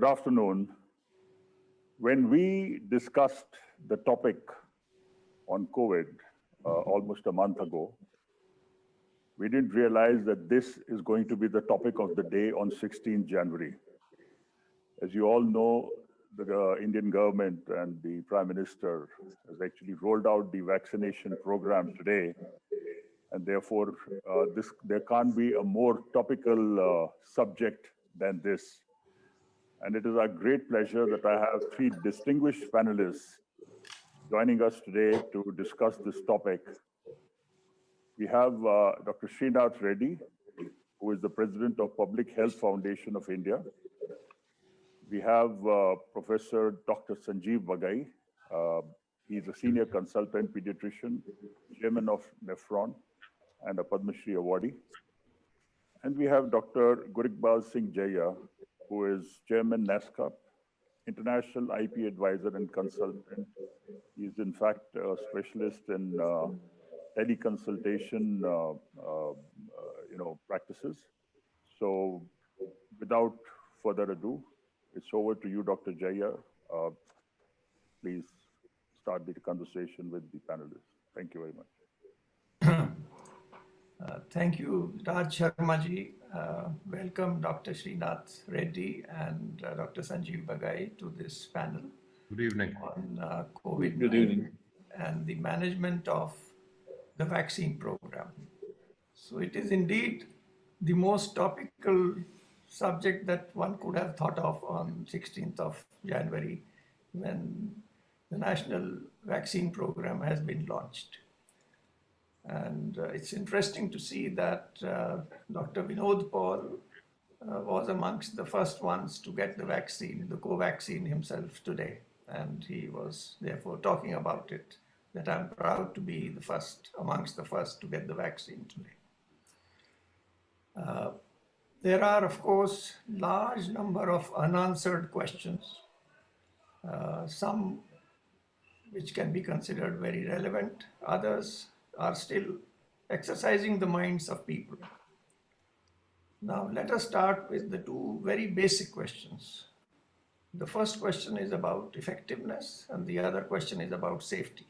afternoon. When we discussed the topic on COVID almost a month ago, we didn't realize that this is going to be the topic of the day on 16 January. As you all know, the Indian government and the Prime Minister has actually rolled out the vaccination program today, and therefore there can't be a more topical subject than this. And it is our great pleasure that I have three distinguished panelists joining us today to discuss this topic. We have Dr. Srinath Reddy, who is the President of Public Health Foundation of India. We have Professor Dr. Sanjeev Bagai. He's a Senior Consultant Pediatrician, Chairman of Nephron, and a Padma Shri awardee. And we have Dr. Gurigbal Singh Jaya, who is Chairman NASCAP, International IP Advisor and Consultant. He's in fact a specialist in teleconsultation practices. So without further ado, it's over to you, Dr. Jaya. Please start the conversation with the panelists. Thank you very much. Thank you, Raj Sharma-ji. Welcome Dr. Srinath Reddy and Dr. Sanjeev Bagai to this panel. Good evening. On COVID Good evening. And the management of the vaccine program. So it is indeed the most topical subject that one could have thought of on 16th of January when the national vaccine program has been launched. And it's interesting to see that Dr. Vinod Paul was amongst the first ones to get the vaccine, the Covaxin himself today. And he was therefore talking about it, that I'm proud to be the first, amongst the first to get the vaccine today. There are, of course, large number of unanswered questions, some which can be considered very relevant, others are still exercising the minds of people. Now, let us start with the two very basic questions. The first question is about effectiveness, and the other question is about safety.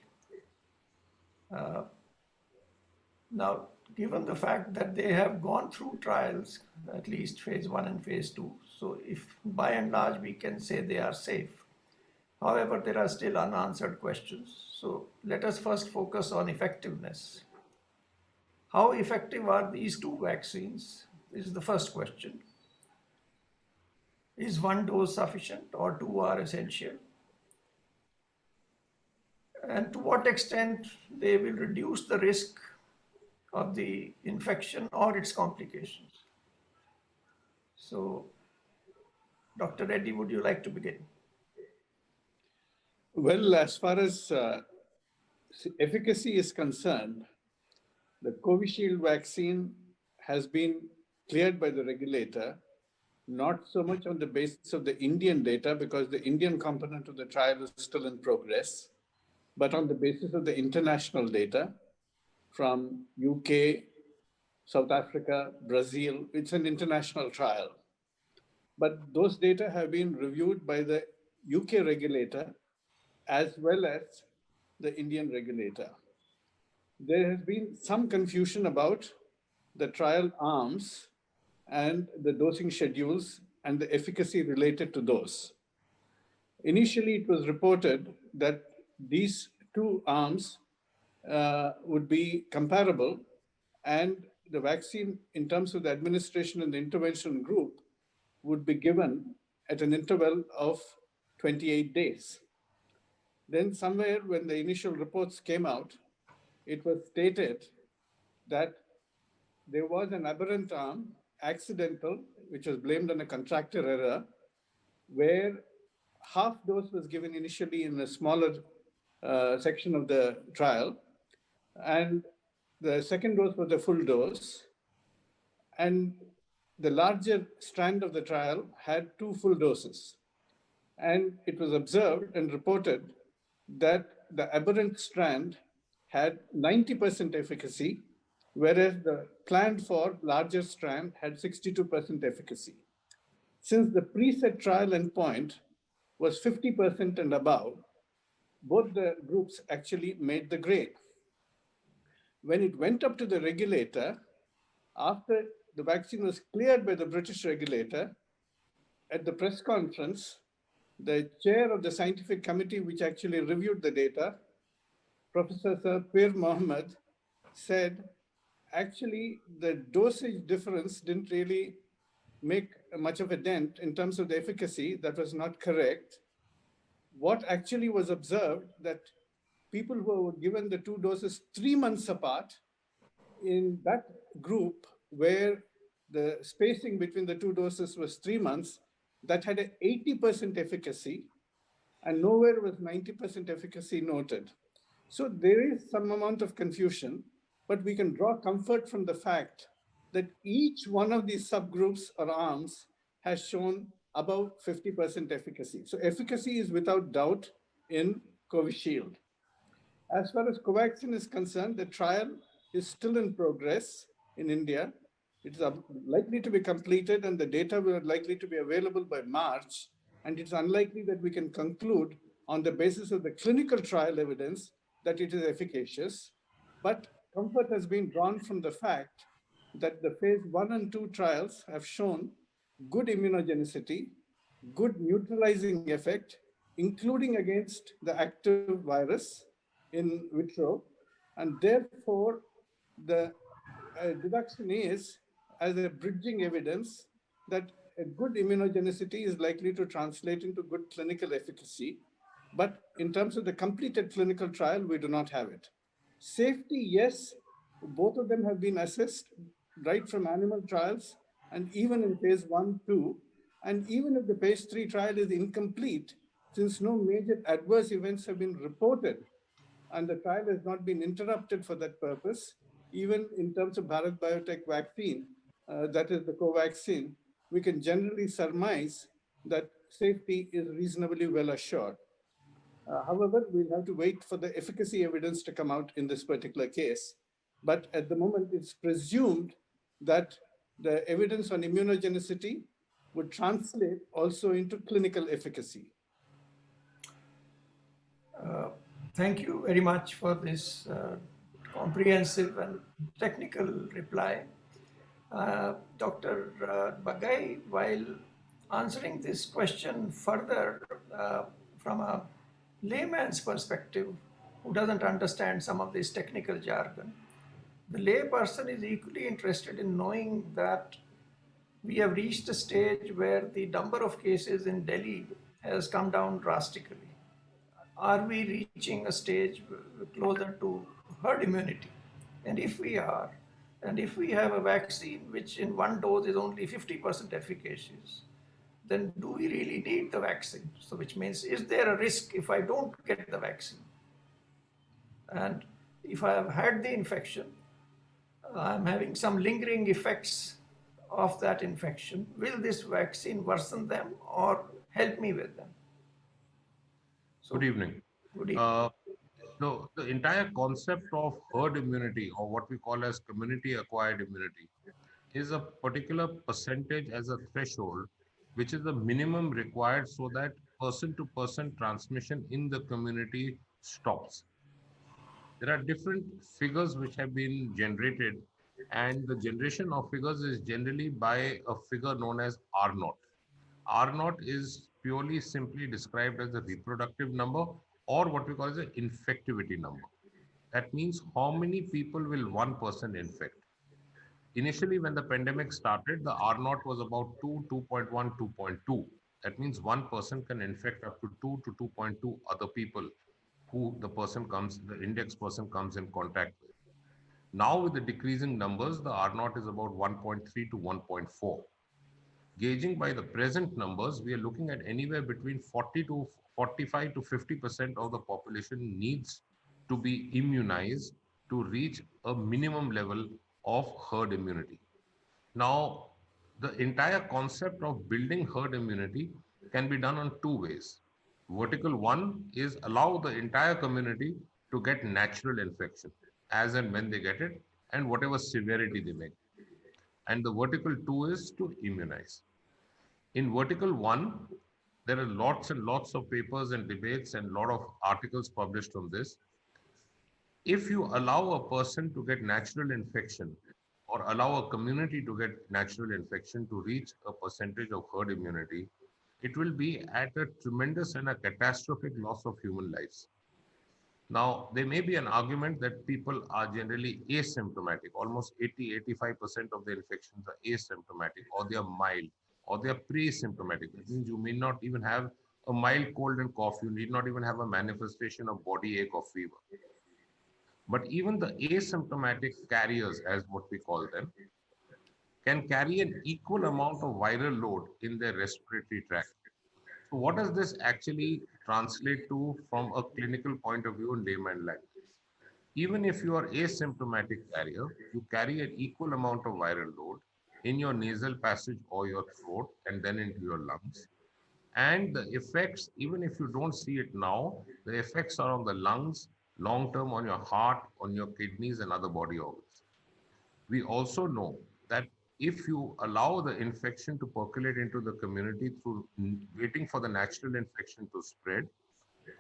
Now, given the fact that they have gone through trials, at least phase 1 and phase 2, so if by and large we can say they are safe. However, there are still unanswered questions. So let us first focus on effectiveness. How effective are these two vaccines is the first question. Is one dose sufficient or two are essential? And to what extent they will reduce the risk of the infection or its complications? So, Dr. Reddy, would you like to begin? Well, as far as efficacy is concerned, the Covishield vaccine has been cleared by the regulator, not so much on the basis of the Indian data, because the Indian component of the trial is still in progress, but on the basis of the international data from UK, South Africa, Brazil. It's an international trial. But those data have been reviewed by the UK regulator as well as the Indian regulator. There has been some confusion about the trial arms and the dosing schedules and the efficacy related to those. Initially, it was reported that these two arms would be comparable, and the vaccine in terms of the administration and the intervention group would be given at an interval of 28 days. Then somewhere when the initial reports came out, it was stated that there was an aberrant arm, accidental, which was blamed on a contractor error, where half dose was given initially in a smaller section of the trial, and the second dose was a full dose, and the larger strand of the trial had 2 full doses. And it was observed and reported that the aberrant strand had 90% efficacy, whereas the planned for larger strand had 62% efficacy. since the preset trial endpoint was 50% and above, both the groups actually made the grade. When it went up to the regulator, after the vaccine was cleared by the British regulator, at the press conference, the chair of the scientific committee, which actually reviewed the data, Professor Sir Pir Mohammed, said actually the dosage difference didn't really make much of a dent in terms of the efficacy. That was not correct. What actually was observed that people who were given the 2 doses 3 months apart, in that group where the spacing between the 2 doses was 3 months, that had an 80% efficacy, and nowhere was 90% efficacy noted. So there is some amount of confusion, but we can draw comfort from the fact that each one of these subgroups or arms has shown above 50% efficacy. So efficacy is without doubt in Covishield. As far as Covaxin is concerned, the trial is still in progress in India. It is likely to be completed and the data will likely to be available by March. And it's unlikely that we can conclude on the basis of the clinical trial evidence that it is efficacious. But comfort has been drawn from the fact that the phase 1 and 2 trials have shown good immunogenicity, good neutralizing effect, including against the active virus in vitro, and therefore the deduction is as a bridging evidence that a good immunogenicity is likely to translate into good clinical efficacy. But in terms of the completed clinical trial, we do not have it. Safety, yes, both of them have been assessed right from animal trials and even in phase 1, 2. And even if the phase 3 trial is incomplete, since no major adverse events have been reported and the trial has not been interrupted for that purpose, even in terms of Bharat Biotech vaccine, that is the Covaxin, we can generally surmise that safety is reasonably well assured. However, we'll have to wait for the efficacy evidence to come out in this particular case. But at the moment, it's presumed that the evidence on immunogenicity would translate also into clinical efficacy. Thank you very much for this comprehensive and technical reply. Dr. Bagai, while answering this question further from a layman's perspective who doesn't understand some of this technical jargon, the layperson is equally interested in knowing that we have reached a stage where the number of cases in Delhi has come down drastically. Are we reaching a stage closer to herd immunity? And if we are, and if we have a vaccine which in one dose is only 50% efficacious, then do we really need the vaccine? So which means, is there a risk if I don't get the vaccine? And if I have had the infection, I'm having some lingering effects of that infection. Will this vaccine worsen them or help me with them? Good evening. Good evening. So the entire concept of herd immunity, or what we call as community acquired immunity, is a particular percentage as a threshold, which is the minimum required so that person to person transmission in the community stops. There are different figures which have been generated, and the generation of figures is generally by a figure known as R naught. R naught is purely simply described as a reproductive number, or what we call as an infectivity number. That means how many people will one person infect. Initially, when the pandemic started, the R naught was about 2, 2.1, 2.2. That means one person can infect up to 2 to 2.2 other people who the index person comes in contact with. Now, with the decreasing numbers, the R naught is about 1.3 to 1.4. Gauging by the present numbers, we are looking at anywhere between 40 to 45 to 50% of the population needs to be immunized to reach a minimum level of herd immunity. Now, the entire concept of building herd immunity can be done on two ways. Vertical one is allow the entire community to get natural infection as and when they get it and whatever severity they make. And the vertical two is to immunize. In vertical 1, there are lots and lots of papers and debates and lot of articles published on this. If you allow a person to get natural infection or allow a community to get natural infection to reach a percentage of herd immunity, it will be at a tremendous and a catastrophic loss of human lives. Now, there may be an argument that people are generally asymptomatic. Almost 80-85% of the infections are asymptomatic, or they are mild, or they are pre-symptomatic. That means you may not even have a mild cold and cough. You need not even have a manifestation of body ache or fever. But even the asymptomatic carriers, as what we call them, can carry an equal amount of viral load in their respiratory tract. So what does this actually translate to from a clinical point of view in layman language? Even if you are asymptomatic carrier, you carry an equal amount of viral load in your nasal passage or your throat and then into your lungs. And the effects, even if you don't see it now, the effects are on the lungs, long term on your heart, on your kidneys and other body organs. We also know that if you allow the infection to percolate into the community through waiting for the natural infection to spread,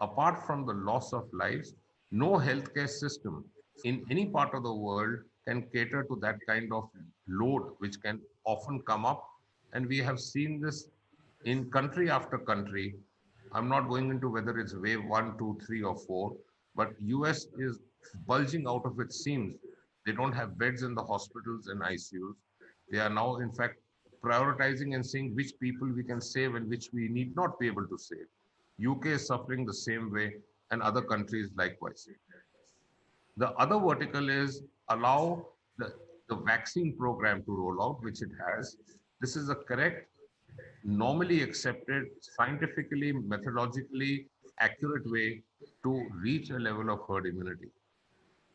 apart from the loss of lives, no healthcare system in any part of the world can cater to that kind of load, which can often come up. And we have seen this in country after country. I'm not going into whether it's wave 1, 2, 3, or 4, but US is bulging out of its seams. They don't have beds in the hospitals and ICUs. They are now, in fact, prioritizing and seeing which people we can save and which we need not be able to save. UK is suffering the same way, and other countries likewise. The other vertical is allow the vaccine program to roll out, which it has. This is a correct, normally accepted, scientifically, methodologically accurate way to reach a level of herd immunity.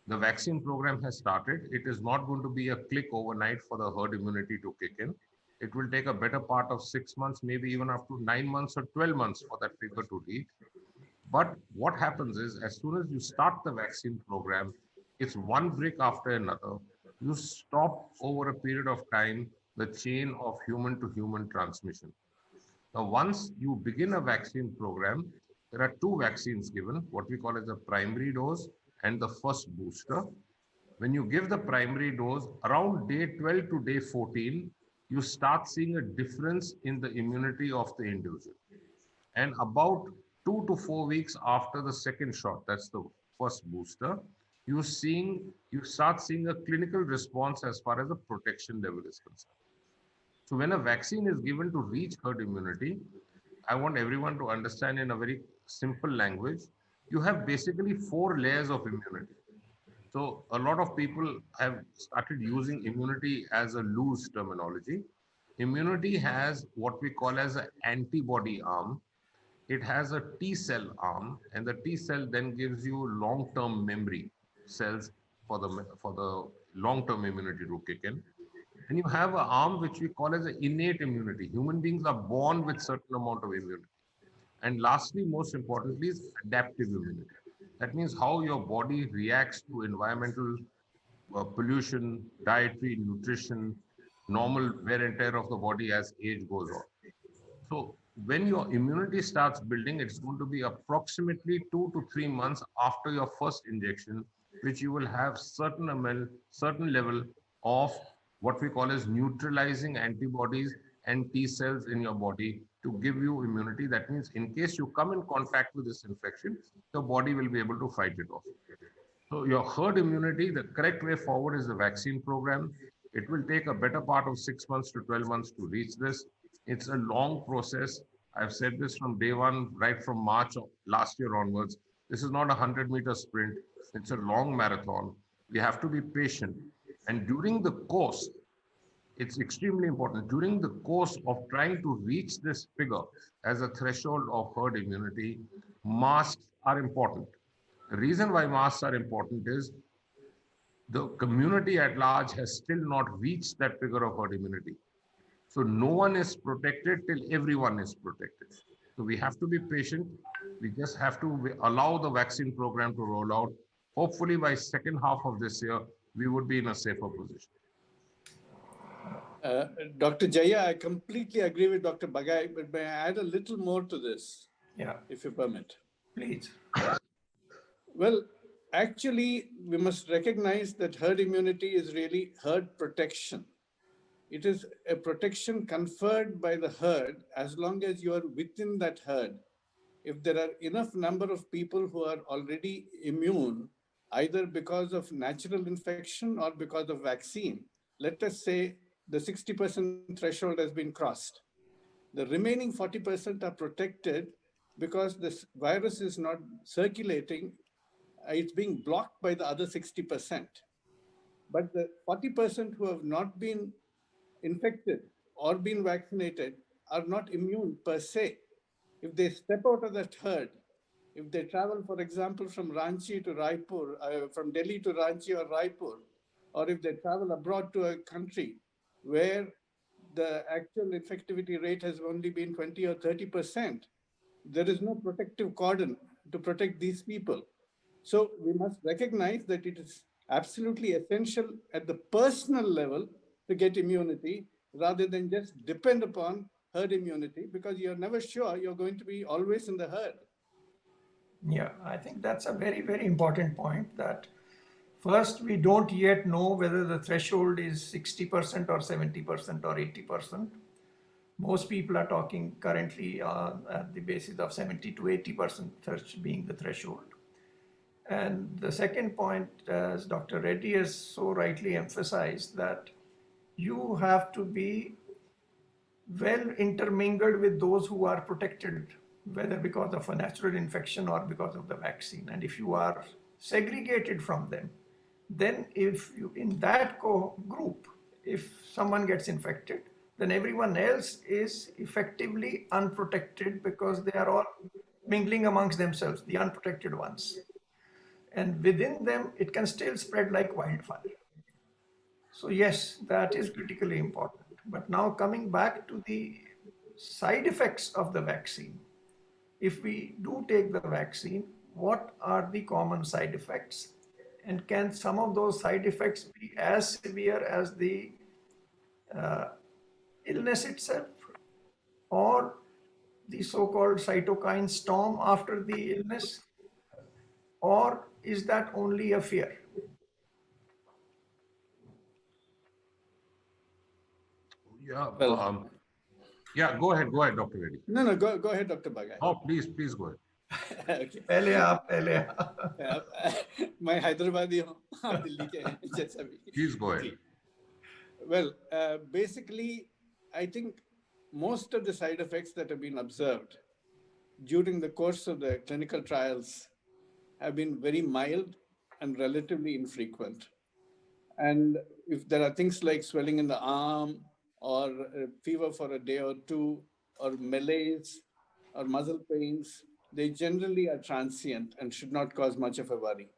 The vaccine program has started. It is not going to be a click overnight for the herd immunity to kick in. It will take a better part of 6 months, maybe even up to 9 months or 12 months for that figure to reach. But what happens is, as soon as you start the vaccine program, it's one brick after another. You stop over a period of time the chain of human to human transmission. Now, once you begin a vaccine program, there are two vaccines given, what we call as a primary dose and the first booster. When you give the primary dose, around day 12 to day 14, you start seeing a difference in the immunity of the individual. And about 2 to 4 weeks after the second shot, that's the first booster, you start seeing a clinical response as far as the protection level is concerned. So when a vaccine is given to reach herd immunity, I want everyone to understand in a very simple language, you have basically 4 layers of immunity. So a lot of people have started using immunity as a loose terminology. Immunity has what we call as an antibody arm. It has a T cell arm, and the T cell then gives you long-term memory cells for the long-term immunity to kick in. And you have an arm which we call as an innate immunity. Human beings are born with certain amount of immunity. And lastly, most importantly, is adaptive immunity. That means how your body reacts to environmental pollution, dietary, nutrition, normal wear and tear of the body as age goes on. So when your immunity starts building, it's going to be approximately 2 to 3 months after your first injection, which you will have certain level of what we call as neutralizing antibodies and T cells in your body to give you immunity. That means in case you come in contact with this infection, your body will be able to fight it off. So your herd immunity, the correct way forward is the vaccine program. It will take a better part of 6 months to 12 months to reach this. It's a long process. I've said this from day one, right from March of last year onwards. This is not a 100-meter sprint. It's a long marathon. We have to be patient. And during the course, it's extremely important. During the course of trying to reach this figure as a threshold of herd immunity, masks are important. The reason why masks are important is the community at large has still not reached that figure of herd immunity. So no one is protected till everyone is protected. So we have to be patient. We just have to allow the vaccine program to roll out. Hopefully by second half of this year, we would be in a safer position. Dr. Jaya, I completely agree with Dr. Bagai, but may I add a little more to this, Yeah, if you permit? please. Well, actually, we must recognize that herd immunity is really herd protection. It is a protection conferred by the herd as long as you are within that herd. If there are enough number of people who are already immune, either because of natural infection or because of vaccine, let us say the 60% threshold has been crossed. The remaining 40% are protected because this virus is not circulating, it's being blocked by the other 60%. But the 40% who have not been infected or been vaccinated are not immune per se. If they step out of that herd, if they travel, for example, from Ranchi to Raipur, from Delhi to Ranchi or Raipur, or if they travel abroad to a country where the actual infectivity rate has only been 20 or 30%, there is no protective cordon to protect these people. So we must recognize that it is absolutely essential at the personal level to get immunity rather than just depend upon herd immunity, because you're never sure you're going to be always in the herd. Yeah, I think that's a very, very important point that first, we don't yet know whether the threshold is 60% or 70% or 80%. Most people are talking currently at the basis of 70 to 80% being the threshold. And the second point, as Dr. Reddy has so rightly emphasized, that you have to be well intermingled with those who are protected, whether because of a natural infection or because of the vaccine. And if you are segregated from them, then if you in that group, if someone gets infected, then everyone else is effectively unprotected because they are all mingling amongst themselves, the unprotected ones. And within them, it can still spread like wildfire. So yes, that is critically important. But now coming back to the side effects of the vaccine, if we do take the vaccine, what are the common side effects? And can some of those side effects be as severe as the illness itself or the so-called cytokine storm after the illness? Or is that only a fear? Yeah, Well, yeah, go ahead, Dr. Reddy. no, go ahead, Dr. Bagai. Oh, please go ahead. Okay. पहले आप. मैं हैदराबादी हूँ, आप दिल्ली के हैं, जैसा भी. Please go ahead. Well, basically, I think most of the side effects that have been observed during the course of the clinical trials have been very mild and relatively infrequent. And if there are things like swelling in the arm or fever for a day or two, or malaise or muscle pains, they generally are transient and should not cause much of a worry.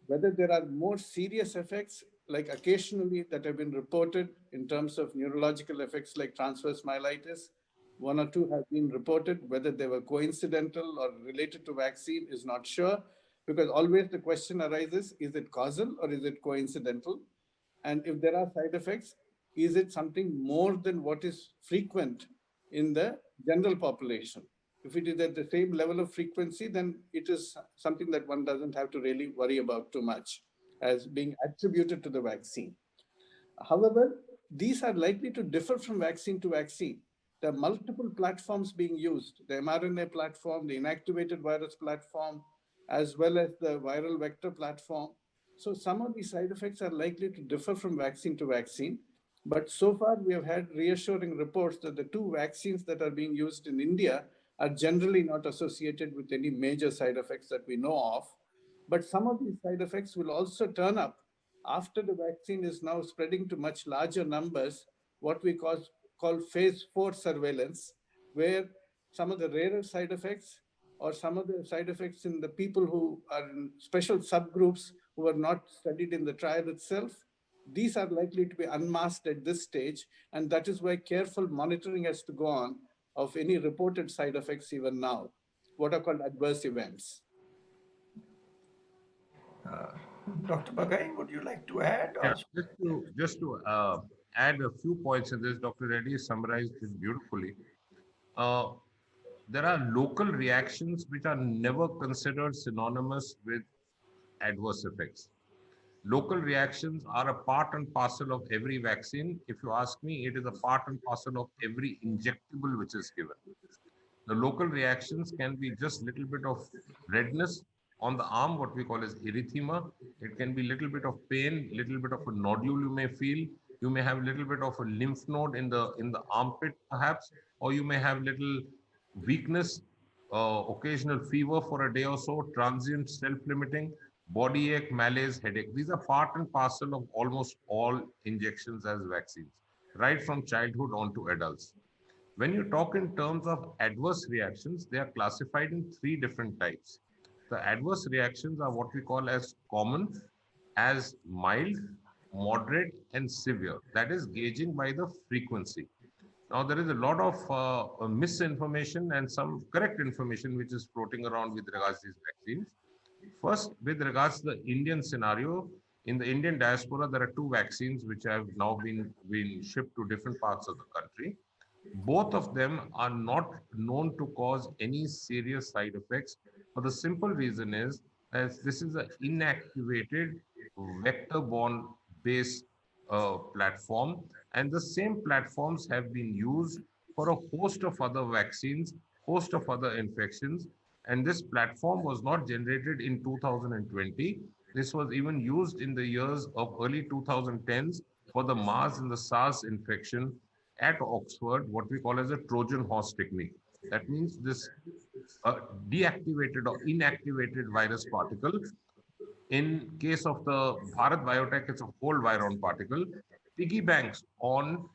Whether there are more serious effects, like occasionally that have been reported in terms of neurological effects like transverse myelitis, one or two have been reported. Whether they were coincidental or related to vaccine is not sure, because always the question arises, is it causal or is it coincidental? And if there are side effects, is it something more than what is frequent in the general population? If it is at the same level of frequency, then it is something that one doesn't have to really worry about too much as being attributed to the vaccine. However, these are likely to differ from vaccine to vaccine. There are multiple platforms being used, the mRNA platform, the inactivated virus platform, as well as the viral vector platform. So some of these side effects are likely to differ from vaccine to vaccine. But so far, we have had reassuring reports that the two vaccines that are being used in India are generally not associated with any major side effects that we know of. But some of these side effects will also turn up after the vaccine is now spreading to much larger numbers, what we call phase 4 surveillance, where some of the rarer side effects or some of the side effects in the people who are in special subgroups who are not studied in the trial itself, these are likely to be unmasked at this stage. And that is why careful monitoring has to go on of any reported side effects even now, what are called adverse events. Dr. Bagai, would you like to add? Yeah, Or? just to add a few points in this. Dr. Reddy summarized it beautifully. Uh, there are local reactions which are never considered synonymous with adverse effects. Local reactions are a part and parcel of every vaccine. If you ask me, it is a part and parcel of every injectable which is given. The local reactions can be just little bit of redness on the arm, what we call as erythema. It can be little bit of pain, little bit of a nodule you may feel. You may have little bit of a lymph node in the armpit, perhaps, or you may have little weakness, occasional fever for a day or so, transient, self-limiting, body ache, malaise, headache. These are part and parcel of almost all injections as vaccines, right from childhood on to adults. When you talk in terms of adverse reactions, they are classified in three different types. The adverse reactions are what we call as common, as mild, moderate, and severe. That is gauging by the frequency. Now, there is a lot of misinformation and some correct information which is floating around with regards to these vaccines. First, with regards to the Indian scenario, in the Indian diaspora, there are two vaccines which have now been shipped to different parts of the country. Both of them are not known to cause any serious side effects for the simple reason is that this is an inactivated vector-borne based platform, and the same platforms have been used for a host of other vaccines, host of other infections, and this platform was not generated in 2020. This was even used in the years of early 2010s for the MERS and the SARS infection at Oxford, what we call as a Trojan horse technique. That means this deactivated or inactivated virus particle. In case of the Bharat Biotech, it's a whole viron particle, piggybanks on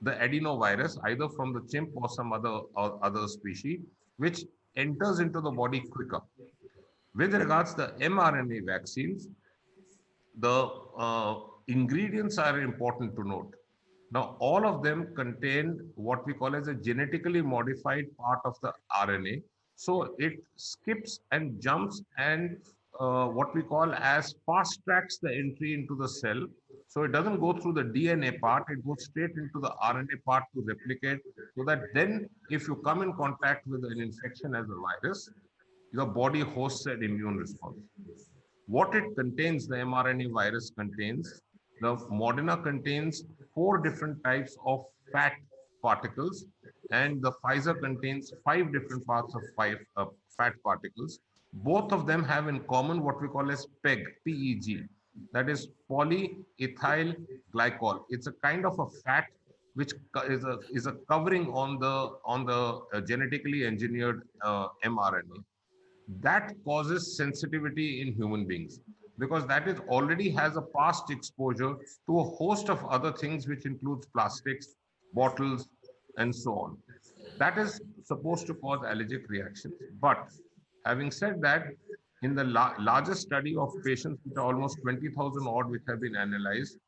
the adenovirus, either from the chimp or some other species, which enters into the body quicker. With regards to the mRNA vaccines, the ingredients are important to note. Now, all of them contain what we call as a genetically modified part of the RNA. So it skips and jumps and what we call as fast tracks the entry into the cell. So it doesn't go through the DNA part, it goes straight into the RNA part to replicate so that then if you come in contact with an infection as a virus, your body hosts an immune response. What it contains, the mRNA virus contains, the Moderna contains 4 different types of fat particles, and the Pfizer contains 5 different parts of fat particles. Both of them have in common what we call as PEG, PEG, that is polyethyl glycol. It's a kind of a fat which is a covering on the genetically engineered mRNA that causes sensitivity in human beings because that is already has a past exposure to a host of other things which includes plastics, bottles, and so on. That is supposed to cause allergic reactions. But having said that, in the largest study of patients, which are almost 20,000 odd, which have been analyzed,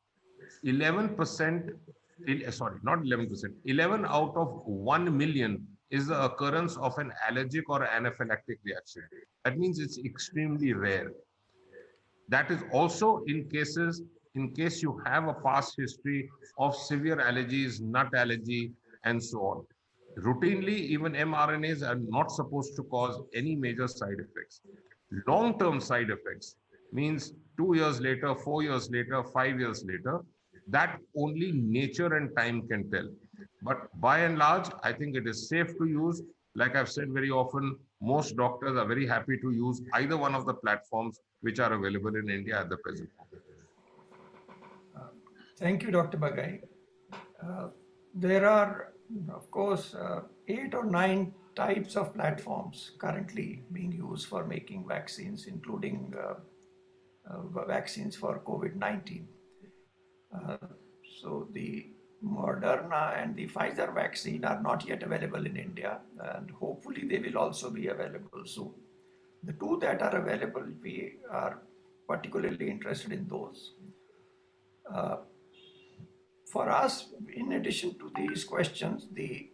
11%, sorry, not 11%, 11 out of 1 million is the occurrence of an allergic or anaphylactic reaction. That means it's extremely rare. That is also in case you have a past history of severe allergies, nut allergy, and so on. Routinely, even mRNAs are not supposed to cause any major side effects. Long-term side effects means 2 years later, 4 years later, 5 years later, that only nature and time can tell. But by and large, I think it is safe to use. Like I've said very often, most doctors are very happy to use either one of the platforms which are available in India at the present moment. Thank you, Dr. Bagai. There are, of course, 8 or 9 types of platforms currently being used for making vaccines, including vaccines for COVID-19. So the Moderna and the Pfizer vaccine are not yet available in India, and hopefully they will also be available soon. The two that are available, we are particularly interested in those. For us, in addition to these questions, the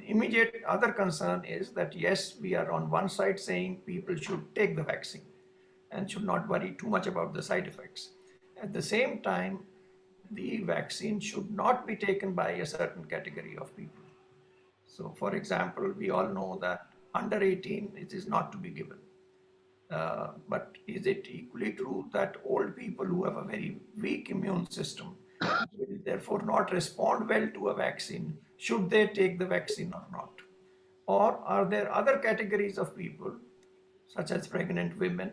immediate other concern is that yes, we are on one side saying people should take the vaccine and should not worry too much about the side effects. At the same time, the vaccine should not be taken by a certain category of people. So, for example, we all know that under 18 it is not to be given. But is it equally true that old people who have a very weak immune system will therefore not respond well to a vaccine? Should they take the vaccine or not? Or are there other categories of people, such as pregnant women,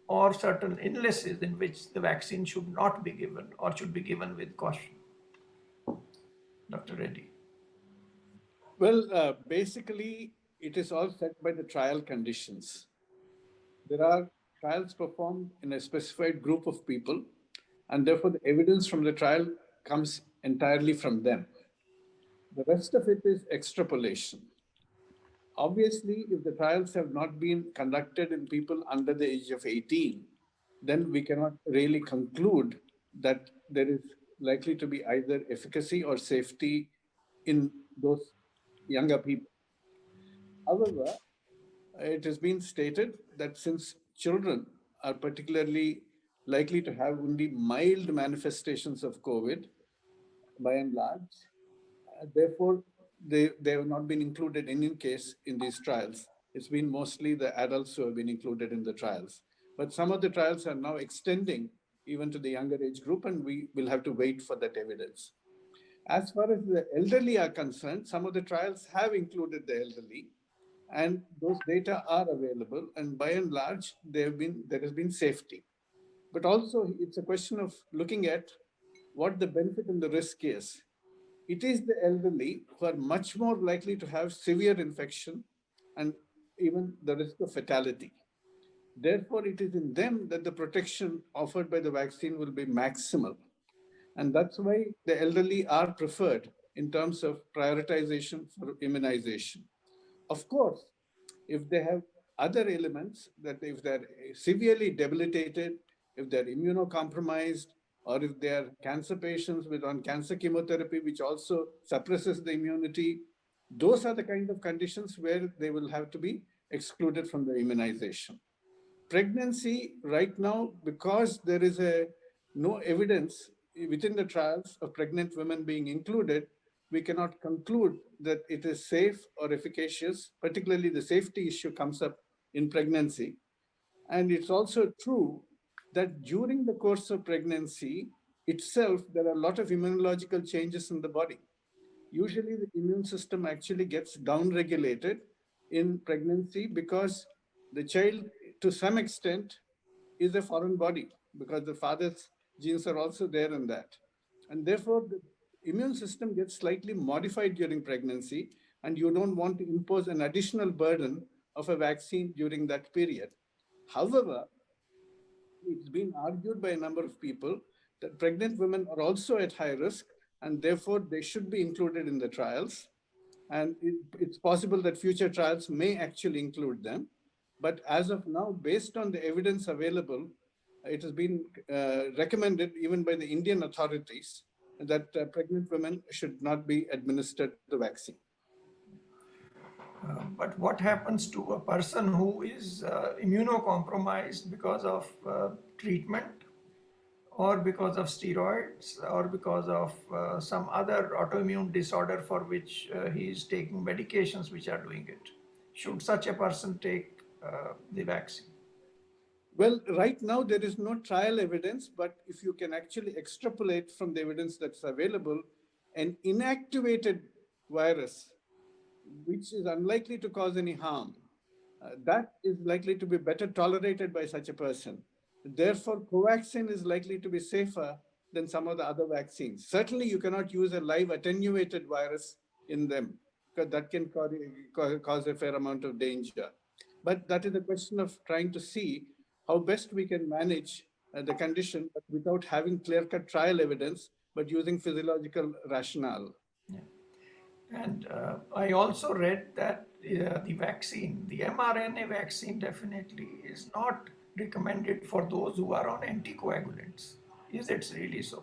or certain illnesses in which the vaccine should not be given or should be given with caution? Dr. Reddy. Well, basically, it is all set by the trial conditions. There are trials performed in a specified group of people, and therefore the evidence from the trial comes entirely from them. The rest of it is extrapolation. Obviously, if the trials have not been conducted in people under the age of 18, then we cannot really conclude that there is likely to be either efficacy or safety in those younger people. However, it has been stated that since children are particularly likely to have only mild manifestations of COVID, by and large, therefore, they have not been included in any case in these trials. It's been mostly the adults who have been included in the trials. But some of the trials are now extending even to the younger age group, and we will have to wait for that evidence. As far as the elderly are concerned, some of the trials have included the elderly, and those data are available. And by and large, there has been safety. But also, it's a question of looking at what the benefit and the risk is. It is the elderly who are much more likely to have severe infection and even the risk of fatality. Therefore, it is in them that the protection offered by the vaccine will be maximal. And that's why the elderly are preferred in terms of prioritization for immunization. Of course, if they have other elements, that if they're severely debilitated, if they're immunocompromised, or if they're cancer patients with on cancer chemotherapy, which also suppresses the immunity, those are the kind of conditions where they will have to be excluded from the immunization. Pregnancy right now, because there is no evidence within the trials of pregnant women being included, we cannot conclude that it is safe or efficacious. Particularly the safety issue comes up in pregnancy. And it's also true that during the course of pregnancy itself, there are a lot of immunological changes in the body. Usually the immune system actually gets downregulated in pregnancy because the child, to some extent, is a foreign body because the father's genes are also there in that. And therefore, the immune system gets slightly modified during pregnancy, and you don't want to impose an additional burden of a vaccine during that period. However, it's been argued by a number of people that pregnant women are also at high risk, and therefore they should be included in the trials. And it's possible that future trials may actually include them. But as of now, based on the evidence available, it has been recommended even by the Indian authorities that pregnant women should not be administered the vaccine. But what happens to a person who is immunocompromised because of treatment or because of steroids or because of some other autoimmune disorder for which he is taking medications which are doing it? Should such a person take the vaccine? Well, right now there is no trial evidence, but if you can actually extrapolate from the evidence that's available, an inactivated virus, which is unlikely to cause any harm, that is likely to be better tolerated by such a person. Therefore, Covaxin is likely to be safer than some of the other vaccines. Certainly, you cannot use a live attenuated virus in them because that can cause a fair amount of danger. But that is a question of trying to see how best we can manage the condition, but without having clear-cut trial evidence, but using physiological rationale. Yeah. And I also read that the vaccine, the mRNA vaccine, definitely is not recommended for those who are on anticoagulants. Is it really so?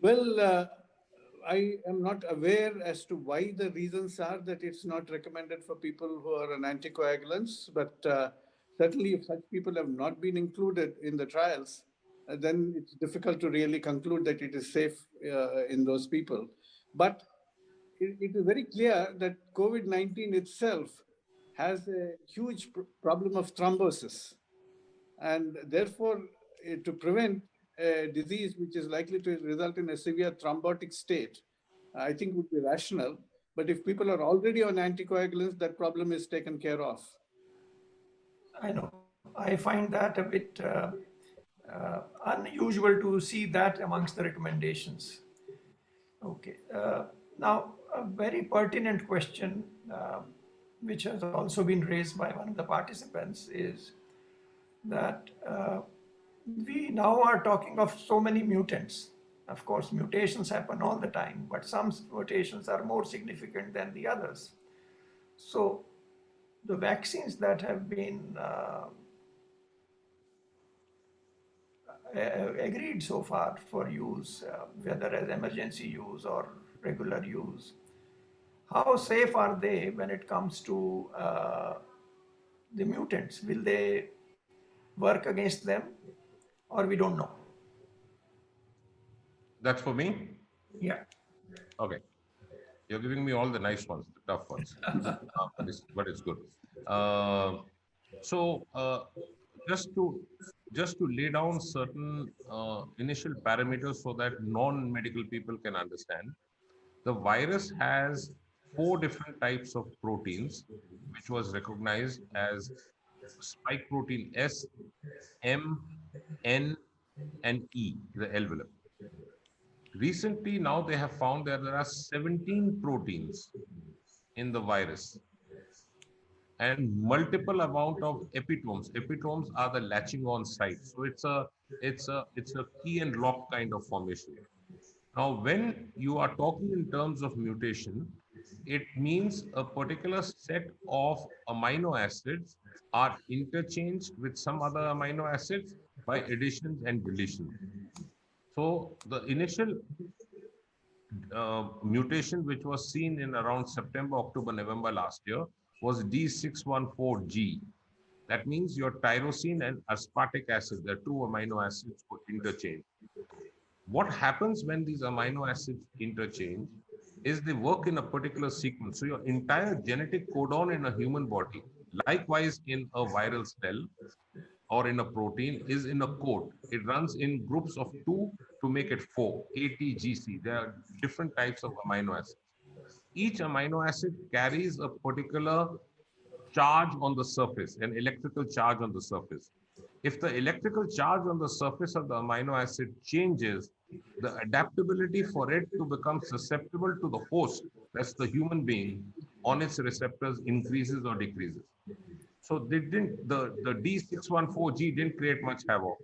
Well, I am not aware as to why the reasons are that it's not recommended for people who are on anticoagulants, but certainly if such people have not been included in the trials, then it's difficult to really conclude that it is safe in those people. But it is very clear that COVID-19 itself has a huge problem of thrombosis. And therefore, to prevent a disease which is likely to result in a severe thrombotic state, I think would be rational. But if people are already on anticoagulants, that problem is taken care of. I know. I find that a bit unusual to see that amongst the recommendations. Okay. Now, a very pertinent question, which has also been raised by one of the participants, is that we now are talking of so many mutants. Of course, mutations happen all the time, but some mutations are more significant than the others. So, the vaccines that have been agreed so far for use, whether as emergency use or regular use, how safe are they when it comes to the mutants? Will they work against them, or we don't know? That's for me? Yeah. Okay. You're giving me all the nice ones, the tough ones. But it's good. So just to lay down certain initial parameters so that non-medical people can understand, the virus has 4 different types of proteins, which was recognized as spike protein S, M, N, and E, the envelope. Recently, now they have found that there are 17 proteins in the virus and multiple amount of epitomes. Epitomes are the latching on sites. So it's a key and lock kind of formation. Now, when you are talking in terms of mutation, it means a particular set of amino acids are interchanged with some other amino acids by additions and deletions. So the initial mutation which was seen in around September, October, November last year was D614G. That means your tyrosine and aspartic acid, the 2 amino acids, were interchanged. What happens when these amino acids interchange is they work in a particular sequence. So your entire genetic codon in a human body, likewise in a viral cell or in a protein, is in a code. It runs in groups of 2 to make it 4, ATGC. There are different types of amino acids. Each amino acid carries a particular charge on the surface, an electrical charge on the surface. If the electrical charge on the surface of the amino acid changes, the adaptability for it to become susceptible to the host, that's the human being, on its receptors increases or decreases. So the D614G didn't create much havoc.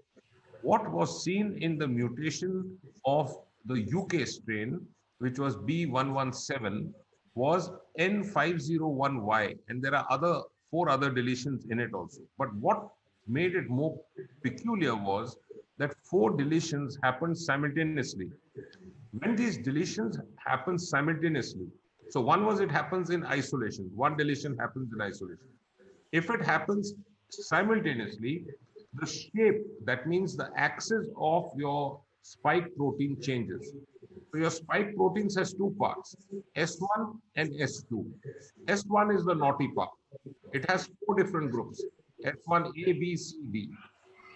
What was seen in the mutation of the UK strain, which was B117, was N501Y, and there are 4 other deletions in it also. But what made it more peculiar was that 4 deletions happened simultaneously. When these deletions happen simultaneously, so one was it happens in isolation, one deletion happens in isolation. If it happens simultaneously, the shape, that means the axis of your spike protein changes. So your spike proteins has 2 parts, S1 and S2. S1 is the naughty part. It has 4 different groups, S1A, B, C, D.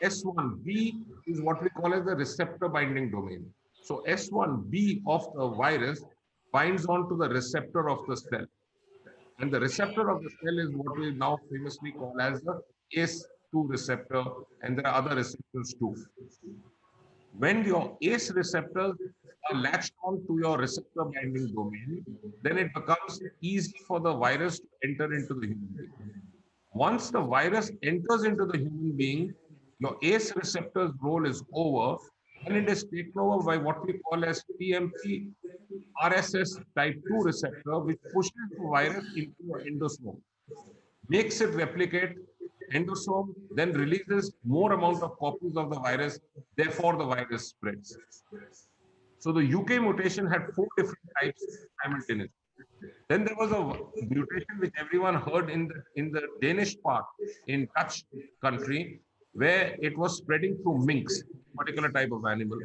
S1B is what we call as the receptor binding domain. So S1B of the virus binds onto the receptor of the cell. And the receptor of the cell is what we now famously call as the ACE2 receptor, and there are other receptors too. When your ACE receptors are latched on to your receptor binding domain, then it becomes easy for the virus to enter into the human being. Once the virus enters into the human being, your ACE receptor's role is over, and it is taken over by what we call as TMP RSS type 2 receptor, which pushes the virus into your endosome, makes it replicate, endosome then releases more amount of copies of the virus, therefore the virus spreads. So the UK mutation had 4 different types simultaneously. Then there was a mutation which everyone heard in the Danish part, in Dutch country, where it was spreading through minks. particular type of animal.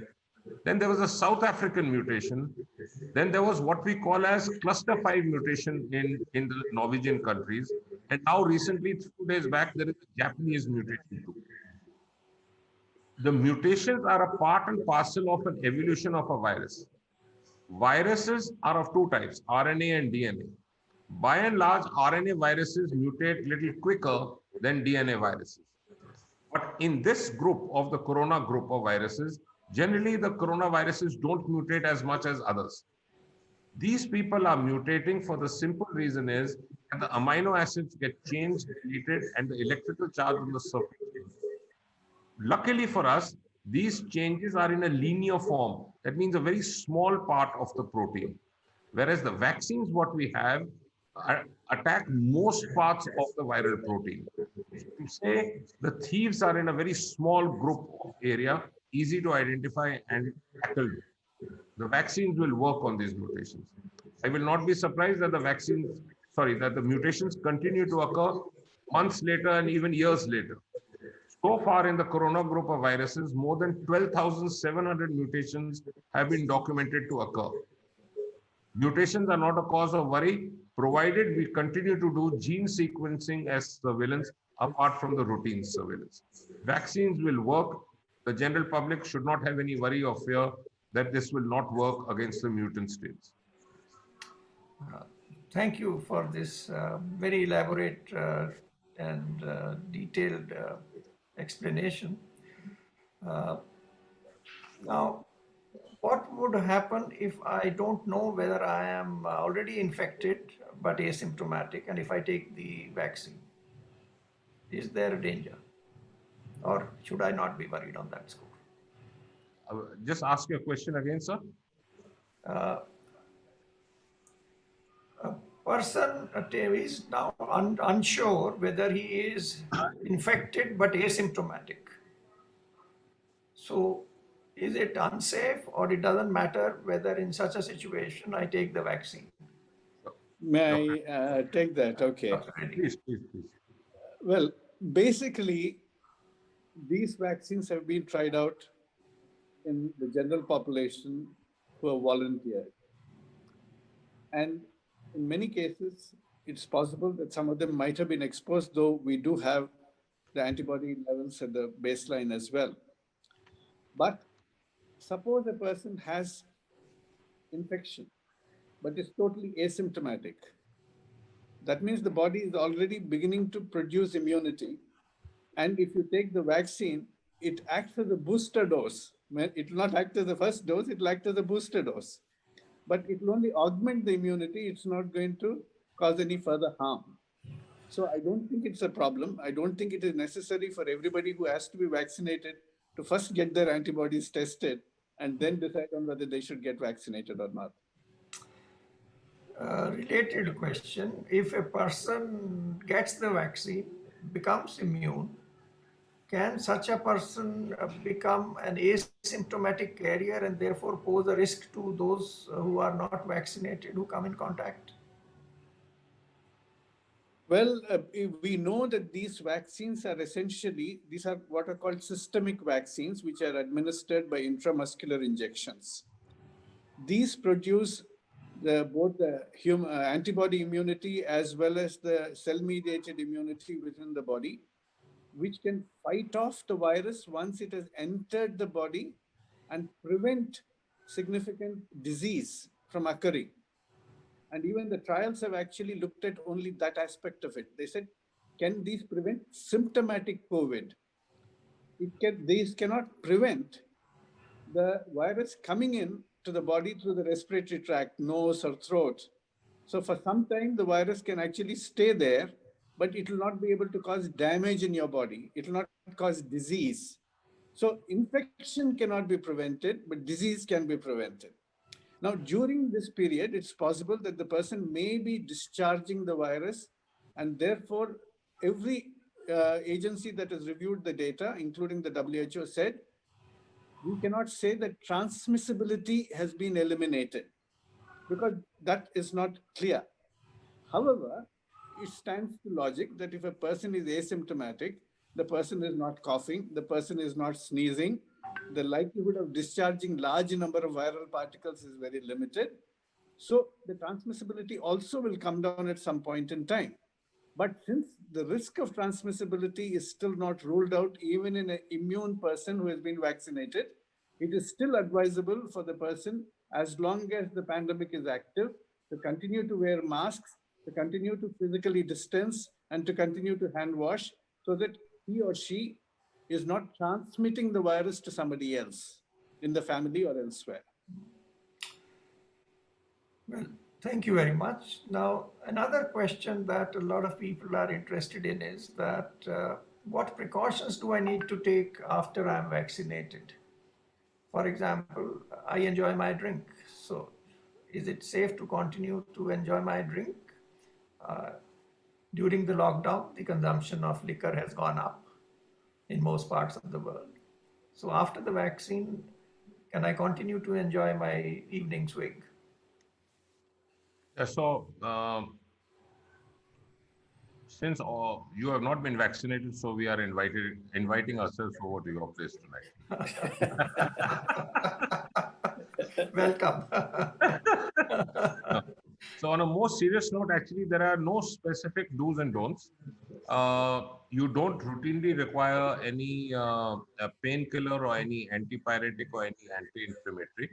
Then there was a South African mutation. Then there was what we call as cluster 5 mutation in the Norwegian countries. And now recently, 2 days back, there is a Japanese mutation too. The mutations are a part and parcel of an evolution of a virus. Viruses are of two types, RNA and DNA. By and large, RNA viruses mutate little quicker than DNA viruses. But in this group of the corona group of viruses, generally the coronaviruses don't mutate as much as others. These people are mutating for the simple reason is that the amino acids get changed, deleted, and the electrical charge on the surface changes. Luckily for us, these changes are in a linear form. That means a very small part of the protein. Whereas the vaccines, what we have, attack most parts of the viral protein. To say the thieves are in a very small group of area, easy to identify and tackle. The vaccines will work on these mutations. I will not be surprised that that the mutations continue to occur months later and even years later. So far in the corona group of viruses, more than 12,700 mutations have been documented to occur. Mutations are not a cause of worry, provided we continue to do gene sequencing as surveillance apart from the routine surveillance. Vaccines will work. The general public should not have any worry or fear that this will not work against the mutant strains. Thank you for this very elaborate and detailed explanation. Now, what would happen if I don't know whether I am already infected but asymptomatic, and if I take the vaccine? Is there a danger? Or should I not be worried on that score? Just ask your question again, sir. A person is now unsure whether he is infected but asymptomatic. So is it unsafe, or it doesn't matter whether in such a situation I take the vaccine? May I take that? Okay. Dr. Reddy. Please. Well, basically, these vaccines have been tried out in the general population who are volunteered. And in many cases, it's possible that some of them might have been exposed, though we do have the antibody levels at the baseline as well. But suppose a person has infection, but is totally asymptomatic. That means the body is already beginning to produce immunity. And if you take the vaccine, it acts as a booster dose. It will not act as the first dose, it will act as a booster dose. But it will only augment the immunity. It's not going to cause any further harm. So I don't think it's a problem. I don't think it is necessary for everybody who has to be vaccinated to first get their antibodies tested and then decide on whether they should get vaccinated or not. Related question, if a person gets the vaccine, becomes immune, can such a person become an asymptomatic carrier and therefore pose a risk to those who are not vaccinated who come in contact? Well, we know that these vaccines are essentially, these are what are called systemic vaccines, which are administered by intramuscular injections. These produce both the antibody immunity as well as the cell-mediated immunity within the body, which can fight off the virus once it has entered the body and prevent significant disease from occurring. And even the trials have actually looked at only that aspect of it. They said, can these prevent symptomatic COVID? These cannot prevent the virus coming in to the body through the respiratory tract, nose or throat. So for some time, the virus can actually stay there, but it will not be able to cause damage in your body. It will not cause disease. So infection cannot be prevented, but disease can be prevented. Now, during this period, it's possible that the person may be discharging the virus, and therefore every agency that has reviewed the data, including the WHO, said, we cannot say that transmissibility has been eliminated because that is not clear. However, it stands to logic that if a person is asymptomatic, the person is not coughing, the person is not sneezing, the likelihood of discharging large number of viral particles is very limited. So the transmissibility also will come down at some point in time. But since the risk of transmissibility is still not ruled out, even in an immune person who has been vaccinated, it is still advisable for the person, as long as the pandemic is active, to continue to wear masks, to continue to physically distance, and to continue to hand wash, so that he or she is not transmitting the virus to somebody else in the family or elsewhere. Well, thank you very much. Now, another question that a lot of people are interested in is that what precautions do I need to take after I'm vaccinated? For example, I enjoy my drink. So, is it safe to continue to enjoy my drink? During the lockdown, the consumption of liquor has gone up in most parts of the world. So, after the vaccine, can I continue to enjoy my evening swig? Yeah, so, since you have not been vaccinated, so we are inviting ourselves over to your place tonight. Welcome. So on a more serious note, actually, there are no specific do's and don'ts. You don't routinely require any painkiller or any antipyretic or any anti-inflammatory.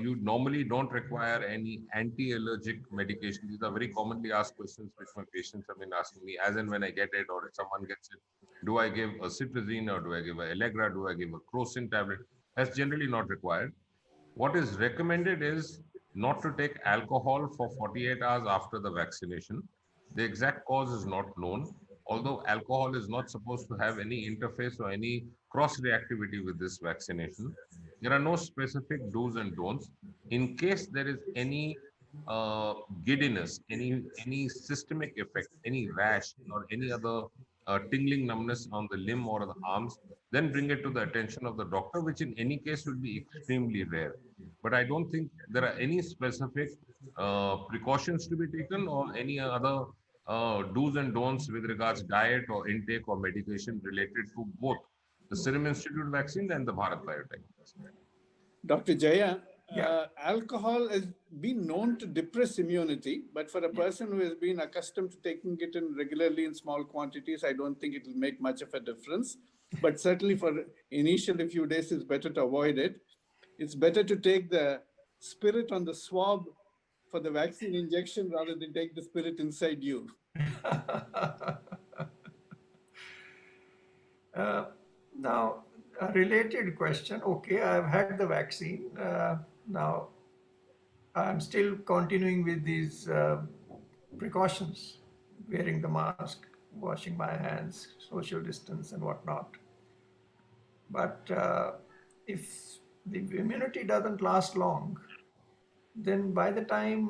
You normally don't require any anti-allergic medication. These are very commonly asked questions which my patients have been asking me as and when I get it or if someone gets it. Do I give a citrazine or do I give a Allegra? Do I give a Crocin tablet? That's generally not required. What is recommended is not to take alcohol for 48 hours after the vaccination. The exact cause is not known, although alcohol is not supposed to have any interface or any cross reactivity with this vaccination. There are no specific do's and don'ts. In case there is any giddiness, any systemic effect, any rash or any other tingling numbness on the limb or the arms, then bring it to the attention of the doctor, which in any case will be extremely rare. But I don't think there are any specific precautions to be taken or any other do's and don'ts with regards diet or intake or medication related to both the Serum Institute vaccine and the Bharat Biotech vaccine. Dr. Jaya, Yeah. alcohol has been known to depress immunity, but for a person who has been accustomed to taking it in regularly in small quantities, I don't think it will make much of a difference. But certainly for initially few days, it's better to avoid it. It's better to take the spirit on the swab for the vaccine injection rather than take the spirit inside you. Now, a related question. Okay, I've had the vaccine. Now, I'm still continuing with these precautions, wearing the mask, washing my hands, social distance, and whatnot. But if the immunity doesn't last long, then by the time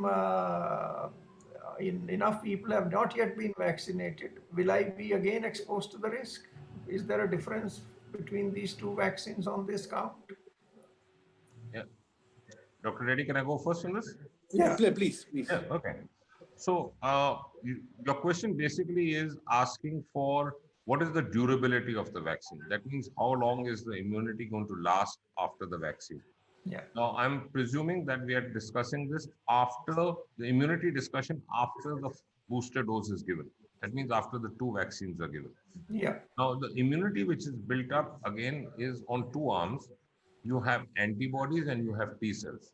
enough people have not yet been vaccinated, will I be again exposed to the risk? Is there a difference between these two vaccines on this count? Yeah. Dr. Reddy, can I go first on this? Yeah, please. Yeah, okay. So your question basically is asking for what is the durability of the vaccine? That means how long is the immunity going to last after the vaccine? Yeah. Now, I'm presuming that we are discussing this after the immunity discussion after the booster dose is given. That means after the two vaccines are given. Yeah. Now, the immunity which is built up again is on two arms. You have antibodies and you have T cells.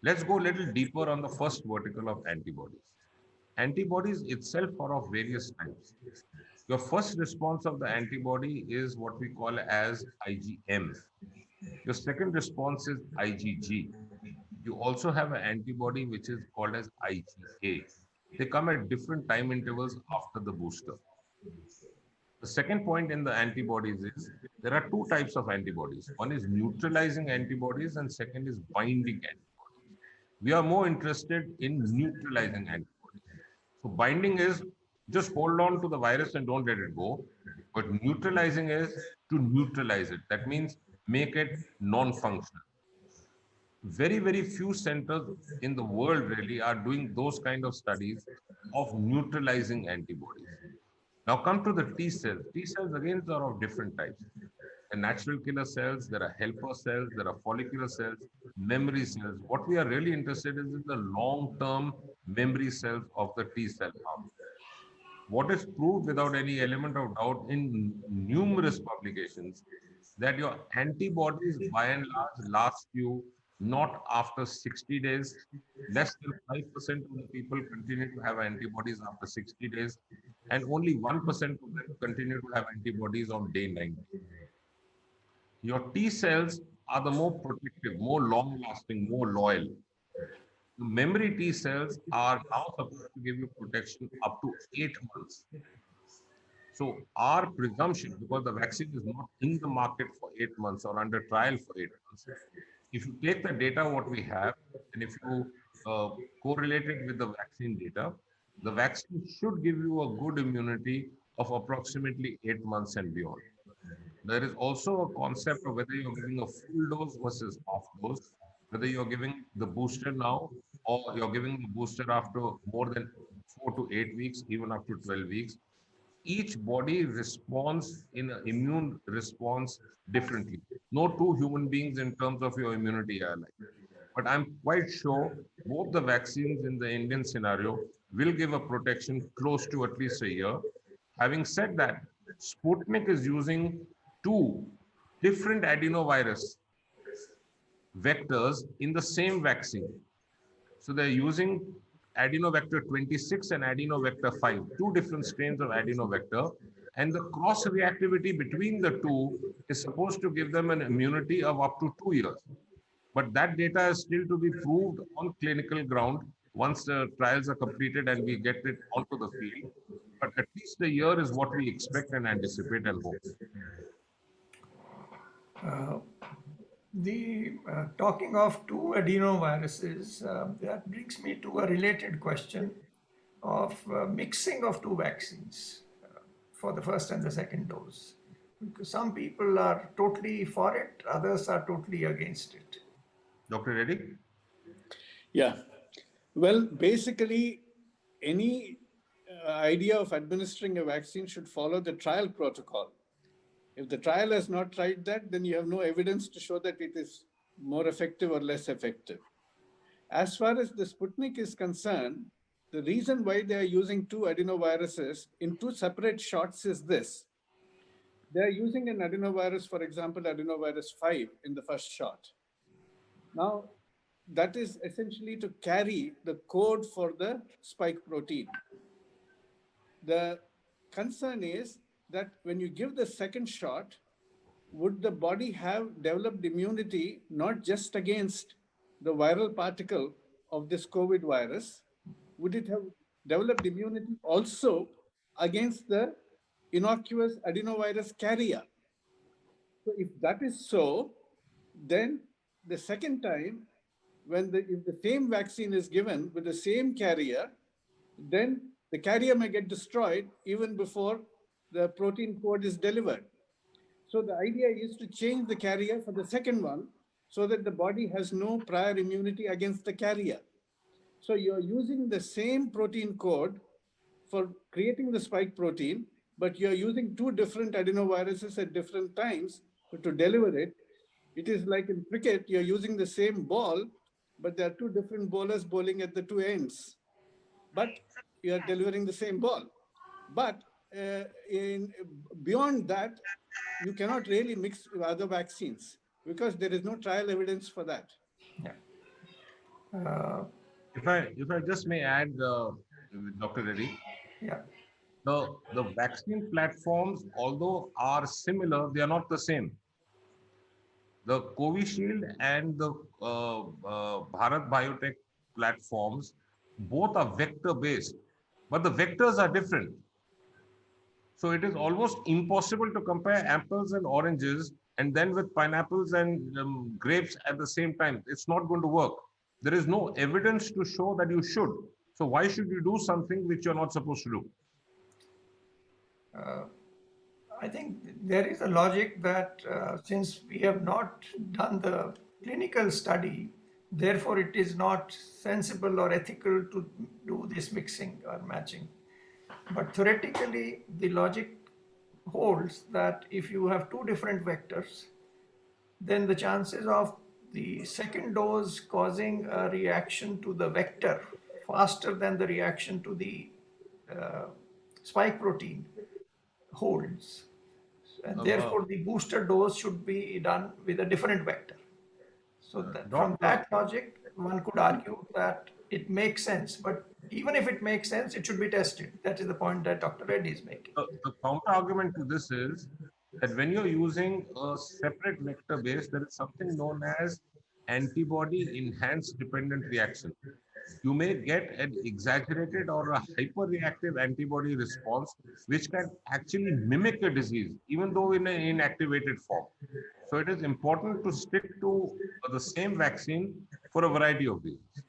Let's go a little deeper on the first vertical of antibodies. Antibodies itself are of various types. Your first response of the antibody is what we call as IgM. Your second response is IgG. You also have an antibody which is called as IgA. They come at different time intervals after the booster. The second point in the antibodies is there are two types of antibodies. One is neutralizing antibodies and second is binding antibodies. We are more interested in neutralizing antibodies. So binding is just hold on to the virus and don't let it go. But neutralizing is to neutralize it. That means make it non-functional. Very, very few centers in the world really are doing those kind of studies of neutralizing antibodies. Now come to the T cells. T cells again are of different types. are natural killer cells, there are helper cells, there are follicular cells, memory cells. What we are really interested in is the long-term memory cells of the T cell arm. What is proved without any element of doubt in numerous publications that your antibodies by and large last you not after 60 days. Less than 5% of the people continue to have antibodies after 60 days, and only 1% of them continue to have antibodies on day 90. Your T cells are the more protective, more long lasting, more loyal. The memory T cells are now supposed to give you protection up to 8 months. So our presumption, because the vaccine is not in the market for 8 months or under trial for 8 months, if you take the data what we have, and if you correlate it with the vaccine data, the vaccine should give you a good immunity of approximately 8 months and beyond. There is also a concept of whether you're giving a full dose versus half dose, whether you're giving the booster now or you're giving the booster after more than 4 to 8 weeks, even up to 12 weeks. Each body responds in an immune response differently. No two human beings in terms of your immunity are alike. But I'm quite sure both the vaccines in the Indian scenario will give a protection close to at least a year. Having said that, Sputnik is using two different adenovirus vectors in the same vaccine. So they're using adenovector 26 and adenovector 5, two different strains of adenovector. And the cross reactivity between the two is supposed to give them an immunity of up to 2 years. But that data is still to be proved on clinical ground once the trials are completed and we get it onto the field. But at least a year is what we expect and anticipate and hope. Talking of two adenoviruses, that brings me to a related question of mixing of two vaccines for the first and the second dose. Because some people are totally for it, others are totally against it. Dr. Reddy? Yeah. Well, basically, any idea of administering a vaccine should follow the trial protocol. If the trial has not tried that, then you have no evidence to show that it is more effective or less effective. As far as the Sputnik is concerned, the reason why they are using two adenoviruses in two separate shots is this. They are using an adenovirus, for example, adenovirus 5 in the first shot. Now, that is essentially to carry the code for the spike protein. The concern is that when you give the second shot, would the body have developed immunity not just against the viral particle of this COVID virus? Would it have developed immunity also against the innocuous adenovirus carrier? So if that is so, then the second time, if the same vaccine is given with the same carrier, then the carrier may get destroyed even before the protein code is delivered. So the idea is to change the carrier for the second one so that the body has no prior immunity against the carrier. So you're using the same protein code for creating the spike protein, but you're using two different adenoviruses at different times to deliver it. It is like in cricket, you're using the same ball, but there are two different bowlers bowling at the two ends. But you are delivering the same ball. But beyond that, you cannot really mix with other vaccines because there is no trial evidence for that. Yeah. If I just may add, Dr. Reddy, Yeah. the vaccine platforms, although are similar, they are not the same. The Covishield and the Bharat Biotech platforms, both are vector based, but the vectors are different. So it is almost impossible to compare apples and oranges and then with pineapples and grapes at the same time. It's not going to work. There is no evidence to show that you should. So why should you do something which you're not supposed to do? I think there is a logic that since we have not done the clinical study, therefore it is not sensible or ethical to do this mixing or matching. But theoretically, the logic holds that if you have two different vectors, then the chances of the second dose causing a reaction to the vector faster than the reaction to the uh, spike protein holds. And Uh, therefore, the booster dose should be done with a different vector. So that from Doctor, that logic, one could argue that it makes sense. But even if it makes sense, it should be tested. That is the point that Dr. Reddy is making. the counter argument to this is that when you're using a separate vector base, there is something known as antibody enhanced dependent reaction. You may get an exaggerated or a hyperreactive antibody response, which can actually mimic a disease, even though in an inactivated form. So it is important to stick to the same vaccine for a variety of reasons.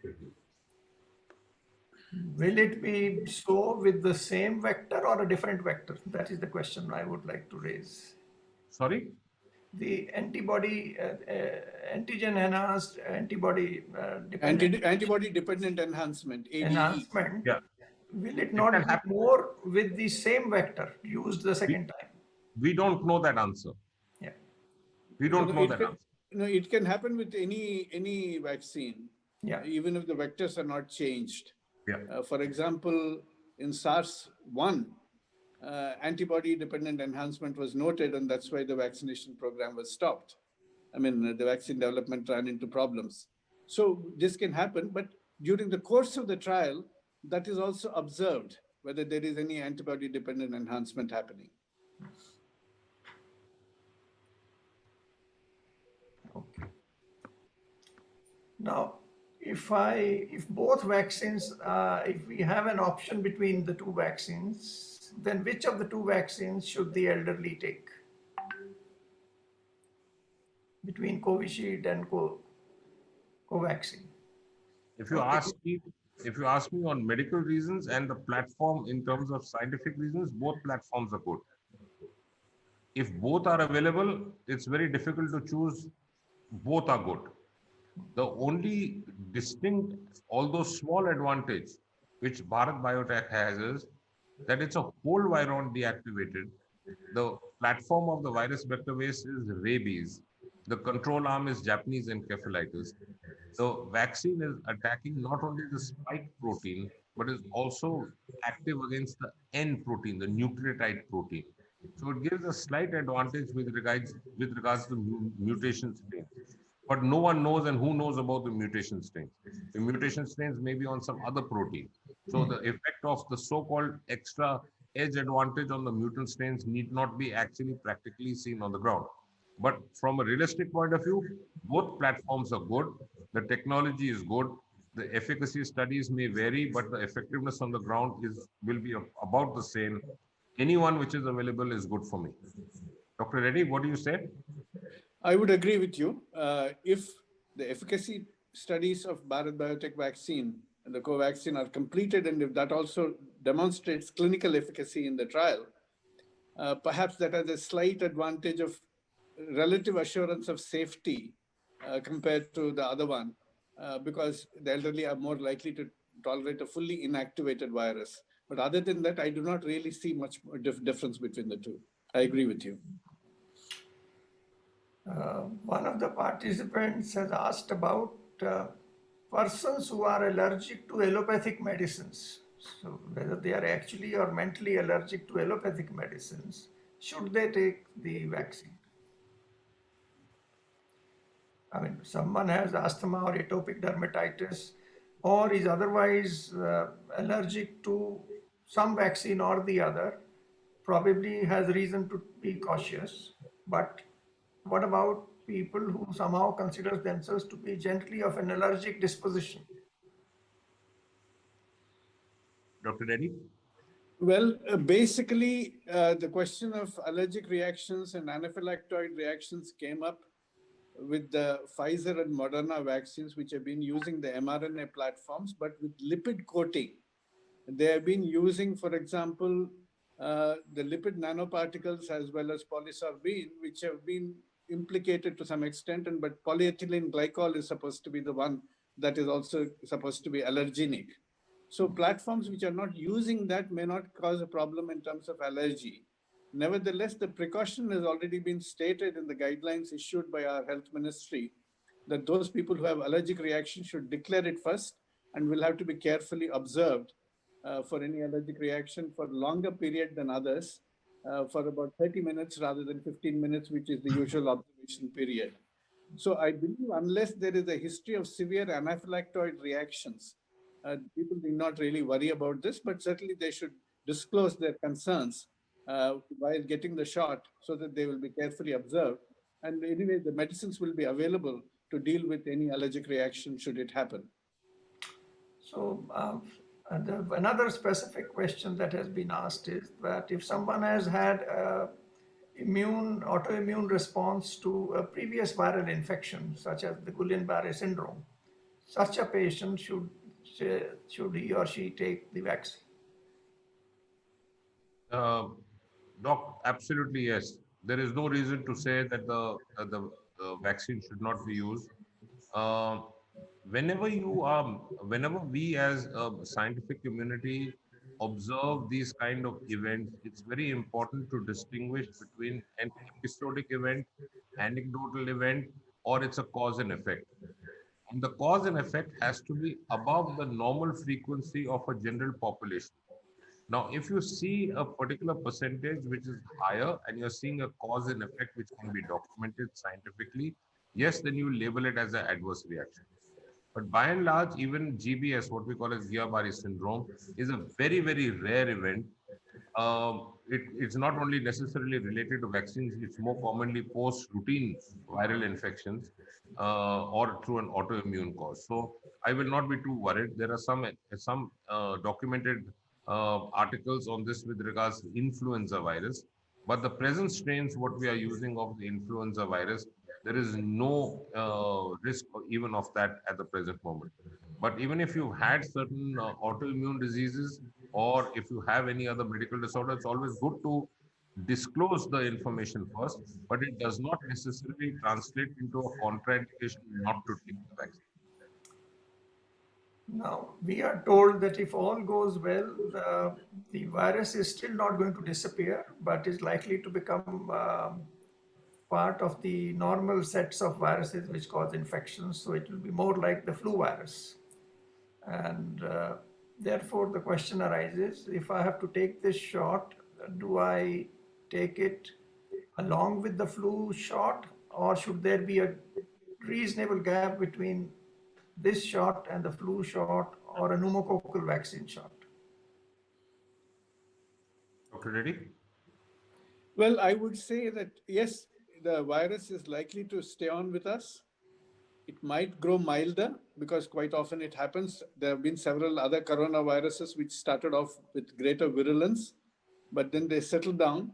Will it be so with the same vector or a different vector? That is the question I would like to raise. Sorry? The antibody, antigen enhanced antibody dependent Antibody dependent enhancement, ADE. enhancement, Yeah, will it it can not be happen. more with the same vector used the We, second time? we don't know that answer. Yeah. We No, don't no, know that answer. it can happen with any vaccine, Yeah. even if the vectors are not changed. Yeah. For example, in SARS-1, antibody-dependent enhancement was noted, and that's why the vaccination program was stopped. I mean, the vaccine development ran into problems. So this can happen, but during the course of the trial, that is also observed, whether there is any antibody-dependent enhancement happening. Okay. Now, if both vaccines, if we have an option between the two vaccines, then which of the two vaccines should the elderly take? Between Covishield and Covaxin. If you ask me, if you ask me on medical reasons and the platform in terms of scientific reasons, both platforms are good. If both are available, it's very difficult to choose. Both are good. The only distinct, although small advantage which Bharat Biotech has is that it's a whole viron deactivated. The platform of the virus vector base is rabies. The control arm is Japanese encephalitis. The vaccine is attacking not only the spike protein, but is also active against the N protein, the nucleotide protein. So it gives a slight advantage with regards to mutation strains. But no one knows, and who knows about the mutation strains. The mutation strains may be on some other protein. So the effect of the so-called extra edge advantage on the mutant strains need not be actually practically seen on the ground. But from a realistic point of view, both platforms are good. The technology is good. The efficacy studies may vary, but the effectiveness on the ground will be about the same. Anyone which is available is good for me. Dr. Reddy, what do you say? I would agree with you. If the efficacy studies of Bharat Biotech vaccine and the Covaxin are completed, and if that also demonstrates clinical efficacy in the trial, perhaps that has a slight advantage of relative assurance of safety compared to the other one, because the elderly are more likely to tolerate a fully inactivated virus. But other than that, I do not really see much difference between the two. I agree with you. One of the participants has asked about persons who are allergic to allopathic medicines. So whether they are actually or mentally allergic to allopathic medicines, should they take the vaccine? I mean, someone has asthma or atopic dermatitis or is otherwise allergic to some vaccine or the other, probably has reason to be cautious. But what about people who somehow consider themselves to be gently of an allergic disposition? Dr. Reddy? Well, basically, the question of allergic reactions and anaphylactoid reactions came up with the Pfizer and Moderna vaccines, which have been using the mRNA platforms, but with lipid coating. They have been using, for example, the lipid nanoparticles as well as polysorbine, which have been implicated to some extent, and but polyethylene glycol is supposed to be the one that is also supposed to be allergenic. So platforms which are not using that may not cause a problem in terms of allergy. Nevertheless, the precaution has already been stated in the guidelines issued by our health ministry that those people who have allergic reaction should declare it first and will have to be carefully observed for any allergic reaction for longer period than others, for about 30 minutes rather than 15 minutes, which is the usual observation period. So I believe unless there is a history of severe anaphylactoid reactions, people need not really worry about this, but certainly they should disclose their concerns while getting the shot so that they will be carefully observed. And anyway, the medicines will be available to deal with any allergic reaction should it happen. So another specific question that has been asked is that if someone has had autoimmune response to a previous viral infection, such as the Guillain-Barré syndrome, such a patient should he or she take the vaccine? Doc, absolutely yes. There is no reason to say that the vaccine should not be used. Uh, whenever we as a scientific community observe these kind of events, it's very important to distinguish between an episodic event, anecdotal event, or it's a cause and effect. And the cause and effect has to be above the normal frequency of a general population. Now, if you see a particular percentage which is higher and you're seeing a cause and effect which can be documented scientifically, yes, then you label it as an adverse reaction. But by and large, even GBS, what we call as Guillain-Barré syndrome, is a very, very rare event. It's not only necessarily related to vaccines, it's more commonly post-routine viral infections or through an autoimmune cause. So I will not be too worried. There are some documented articles on this with regards to influenza virus. But the present strains, what we are using of the influenza virus, there is no risk even of that at the present moment. But even if you had certain autoimmune diseases or if you have any other medical disorder, it's always good to disclose the information first, but it does not necessarily translate into a contraindication not to take the vaccine. Now, we are told that if all goes well, the virus is still not going to disappear, but is likely to become part of the normal sets of viruses which cause infections. So it will be more like the flu virus. And therefore, the question arises, if I have to take this shot, do I take it along with the flu shot, or should there be a reasonable gap between this shot and the flu shot or a pneumococcal vaccine shot? Dr. Reddy? Well, I would say that yes, the virus is likely to stay on with us. It might grow milder because quite often it happens. There have been several other coronaviruses which started off with greater virulence, but then they settled down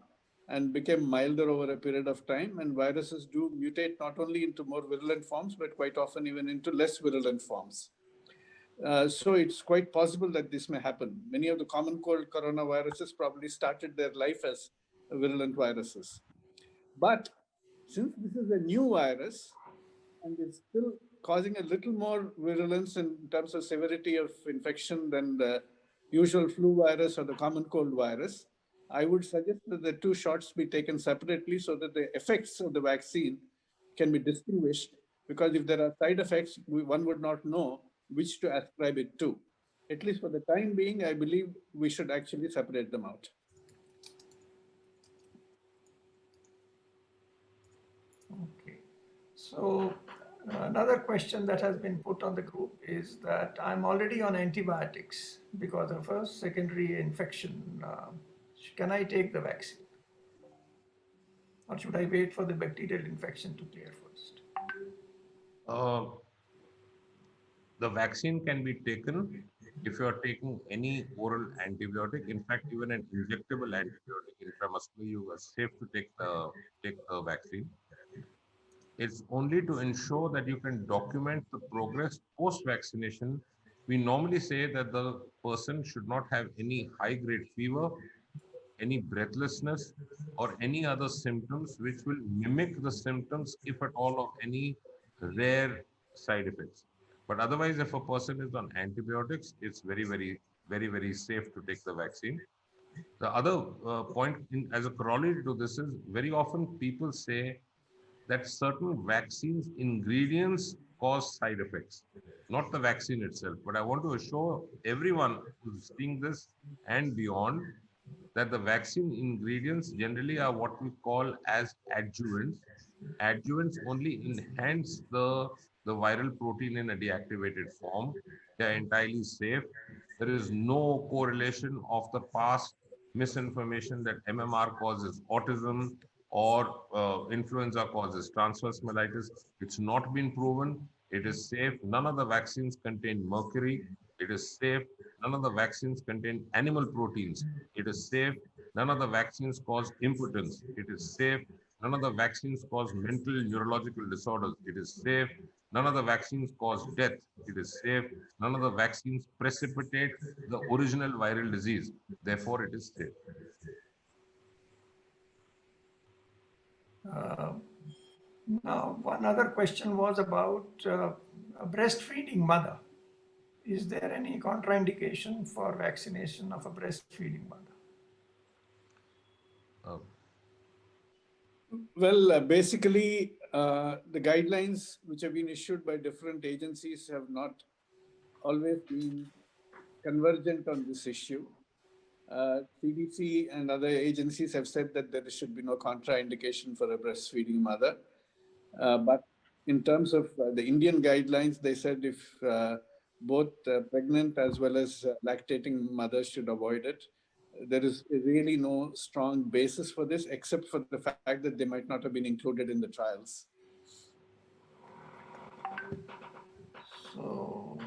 and became milder over a period of time. And viruses do mutate not only into more virulent forms, but quite often even into less virulent forms. So it's quite possible that this may happen. Many of the common cold coronaviruses probably started their life as virulent viruses. But since this is a new virus and it's still causing a little more virulence in terms of severity of infection than the usual flu virus or the common cold virus, I would suggest that the two shots be taken separately so that the effects of the vaccine can be distinguished, because if there are side effects, one would not know which to ascribe it to. At least for the time being, I believe we should actually separate them out. Okay. So another question that has been put on the group is that I'm already on antibiotics because of a secondary infection. Can I take the vaccine? Or should I wait for the bacterial infection to clear first? Uh, the vaccine can be taken if you are taking any oral antibiotic. In fact, even an injectable antibiotic intramuscularly, you are safe to take the vaccine. It's only to ensure that you can document the progress post-vaccination. We normally say that the person should not have any high-grade fever, any breathlessness, or any other symptoms which will mimic the symptoms, if at all, of any rare side effects. But otherwise, if a person is on antibiotics, it's very, very, very, very safe to take the vaccine. The other point as a corollary to this is very often people say that certain vaccines ingredients cause side effects, not the vaccine itself. But I want to assure everyone who's seeing this and beyond that the vaccine ingredients generally are what we call as adjuvants. Adjuvants only enhance the viral protein in a deactivated form. They are entirely safe. There is no correlation of the past misinformation that MMR causes autism or influenza causes transverse myelitis. It's not been proven. It is safe. None of the vaccines contain mercury. It is safe. None of the vaccines contain animal proteins. It is safe. None of the vaccines cause impotence. It is safe. None of the vaccines cause mental neurological disorders. It is safe. None of the vaccines cause death. It is safe. None of the vaccines precipitate the original viral disease. Therefore, it is safe. Now, one other question was about a breastfeeding mother. Is there any contraindication for vaccination of a breastfeeding mother? Uh, Well, basically, the guidelines which have been issued by different agencies have not always been convergent on this issue. CDC and other agencies have said that there should be no contraindication for a breastfeeding mother. But in terms of the Indian guidelines, they said if both pregnant as well as lactating mothers should avoid it. There is really no strong basis for this, except for the fact that they might not have been included in the trials. So,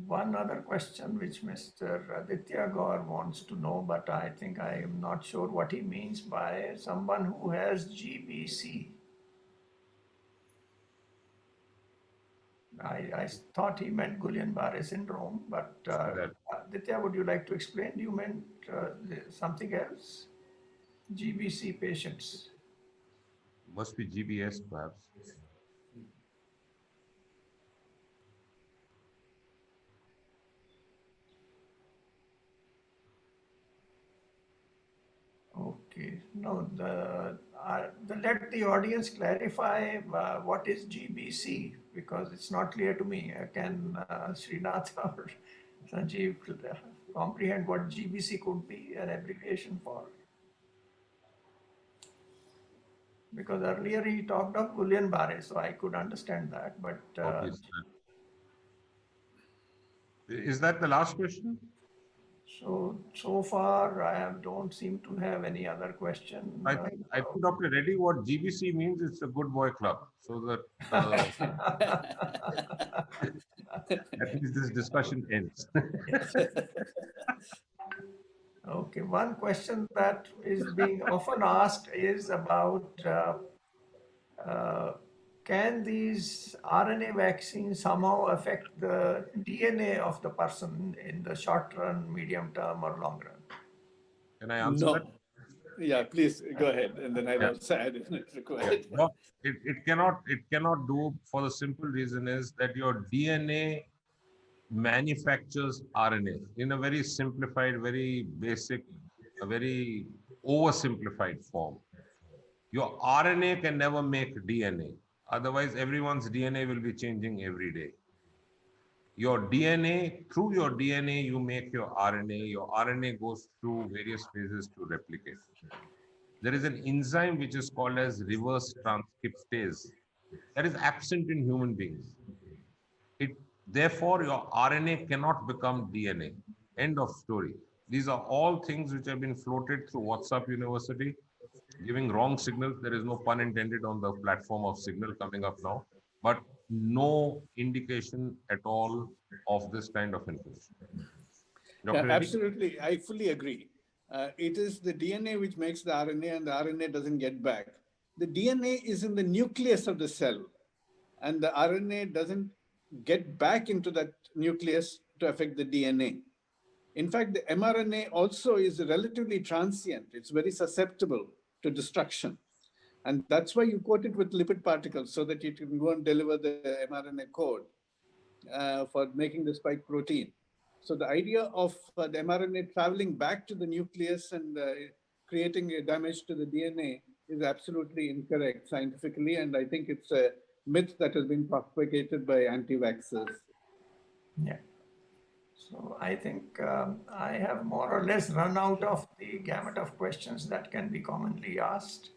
one other question which Mr. Aditya Gaur wants to know, but I think I am not sure what he means by someone who has GBC. I thought he meant Guillain-Barré syndrome, but that Aditya, would you like to explain? You meant something else? GBC patients. must be GBS, perhaps. Okay. No, let the audience clarify what is GBC, because it's not clear to me. Can Srinath or Sanjeev comprehend what GBC could be an abbreviation for? Because earlier he talked of Guillain-Barré, so I could understand that, but Obviously. Is that the last question? so far I don't seem to have any other question. I think Dr. Reddy, what GBC means, it's a good boy club. So that at least this discussion ends. Okay, one question that is being often asked is about can these RNA vaccines somehow affect the DNA of the person in the short run, medium term, or long run? Can I answer that? No. Yeah, please go ahead, and then I'll Yeah. also add if it's required. No, it cannot do, for the simple reason is that your DNA manufactures RNA in a very simplified, very basic, a very oversimplified form. Your RNA can never make DNA. Otherwise, everyone's DNA will be changing every day. Your DNA, through your DNA, you make your RNA. Your RNA goes through various phases to replicate. There is an enzyme which is called as reverse transcriptase that is absent in human beings. Therefore, your RNA cannot become DNA. End of story. These are all things which have been floated through WhatsApp University, giving wrong signals. There is no pun intended on the platform of signal coming up now, but no indication at all of this kind of information. Yeah, Dr. Reddy? absolutely. I fully agree. It is the DNA which makes the RNA, and the RNA doesn't get back. The DNA is in the nucleus of the cell, and the RNA doesn't get back into that nucleus to affect the DNA. In fact, the mRNA also is relatively transient. It's very susceptible to destruction. And that's why you coat it with lipid particles so that it can go and deliver the mRNA code for making the spike protein. So the idea of the mRNA traveling back to the nucleus and creating a damage to the DNA is absolutely incorrect scientifically. And I think it's a myth that has been propagated by anti-vaxxers. Yeah. So I think I have more or less run out of the gamut of questions that can be commonly asked.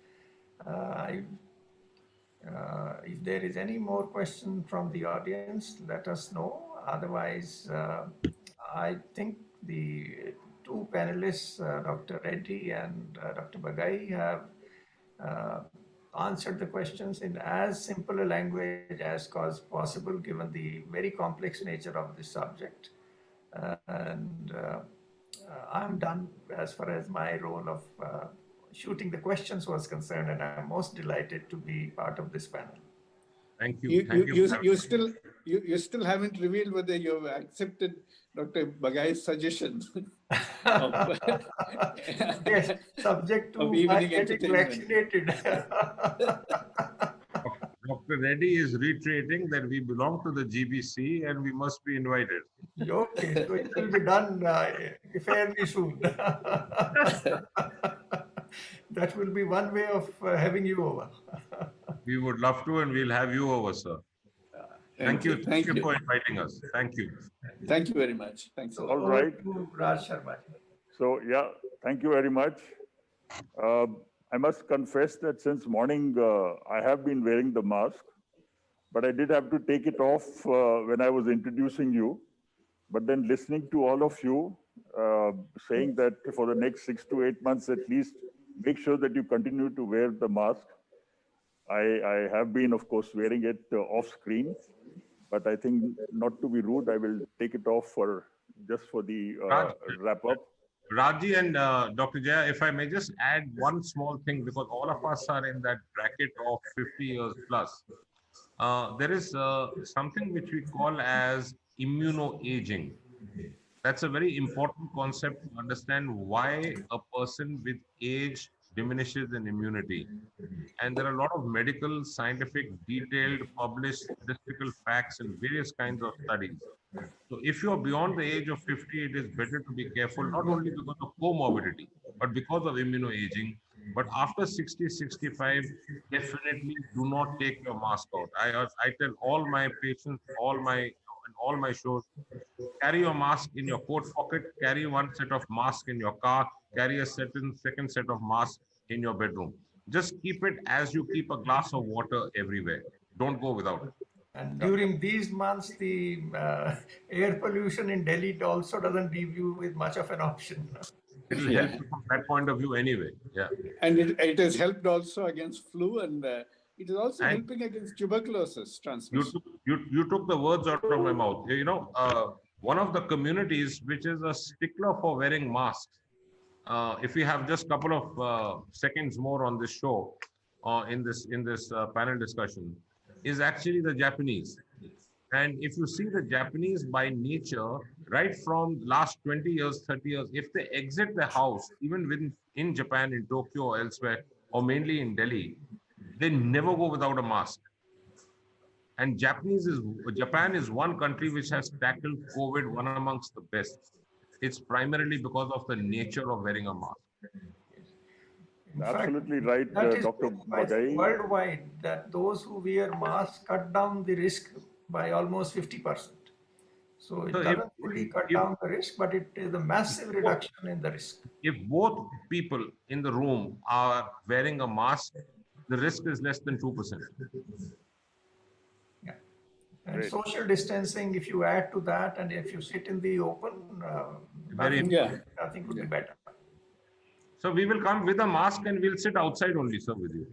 If there is any more question from the audience, let us know. Otherwise, I think the two panelists, Dr. Reddy and Dr. Bagai, have answered the questions in as simple a language as possible, given the very complex nature of this subject. And I'm done as far as my role of shooting the questions was concerned, and I'm most delighted to be part of this panel. Thank you. Thank you. You still haven't revealed whether you've accepted Dr. Bagai's suggestion. Yes, subject to Of my evening getting entertainment. vaccinated. Dr. Reddy is reiterating that we belong to the GBC and we must be invited. Okay, so it will be done fairly soon. That will be one way of having you over. We would love to, and we'll have you over, sir. Thank you. Thank you for inviting us. Thank you. Thank you very much. Thanks a lot. All right. Over to Raj Sharma. So, yeah, thank you very much. I must confess that since morning, I have been wearing the mask, but I did have to take it off when I was introducing you. But then listening to all of you saying that for the next 6 to 8 months at least, make sure that you continue to wear the mask. I have been, of course, wearing it off screen, but I think not to be rude, I will take it off just for the wrap up. Raji and Dr. Jaya, if I may just add one small thing, because all of us are in that bracket of 50 years plus. There is something which we call as immunoaging. That's a very important concept to understand why a person with age diminishes in immunity. And there are a lot of medical, scientific, detailed, published statistical facts in various kinds of studies. So if you're beyond the age of 50, it is better to be careful, not only because of comorbidity, but because of immunoaging. But after 60, 65, definitely do not take your mask out. I tell all my patients, all my shows, carry your mask in your coat pocket, carry one set of mask in your car, carry a second set of mask in your bedroom. Just keep it as you keep a glass of water everywhere. Don't go without it. And during these months, the air pollution in Delhi also doesn't leave you with much of an option. It will help you from that point of view anyway. Yeah. And it has helped also against flu, and it is also helping against tuberculosis transmission. You took the words out of my mouth. You know, one of the communities which is a stickler for wearing masks, if we have just a couple of seconds more on this show, in this panel discussion, is actually the Japanese. And if you see the Japanese by nature, right from last 20 years, 30 years, if they exit the house, even in Japan, in Tokyo or elsewhere, or mainly in Delhi, they never go without a mask. And Japan is one country which has tackled COVID one amongst the best. It's primarily because of the nature of wearing a mask. In Absolutely fact, right, that is Dr. quite Bagai. worldwide, that those who wear masks cut down the risk by almost 50%. So it doesn't fully cut down the risk, but it is a massive reduction in the risk. If both people in the room are wearing a mask, the risk is less than 2%. Yeah. And Great. social distancing, if you add to that, and if you sit in the open, Very nothing could be better. So we will come with a mask and we'll sit outside only, sir, with you.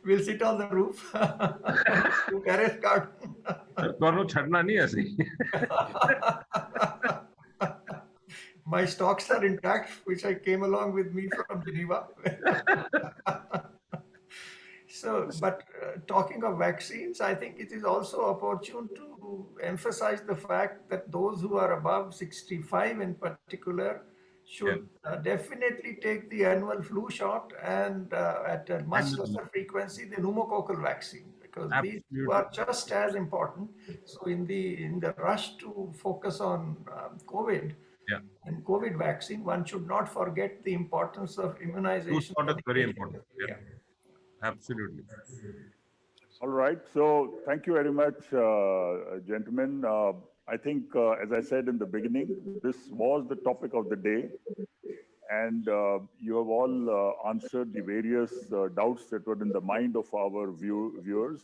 We'll sit on the roof. To terrace garden. ਤੁਹਾਨੂੰ ਛੱਡਣਾ ਨਹੀਂ ਅਸੀਂ. My stocks are intact, which I came along with me from Geneva. So, but talking of vaccines, I think it is also opportune to emphasize the fact that those who are above 65 in particular should definitely take the annual flu shot and at a much lesser frequency, the pneumococcal vaccine. because these two Absolutely. are just as important. So in the rush to focus on COVID Yeah. and COVID vaccine, one should not forget the importance of immunization. Thought for is the very patient. important. Yeah. Absolutely. All right. So thank you very much, gentlemen. I think, as I said in the beginning, this was the topic of the day. And you have all answered the various doubts that were in the mind of our viewers.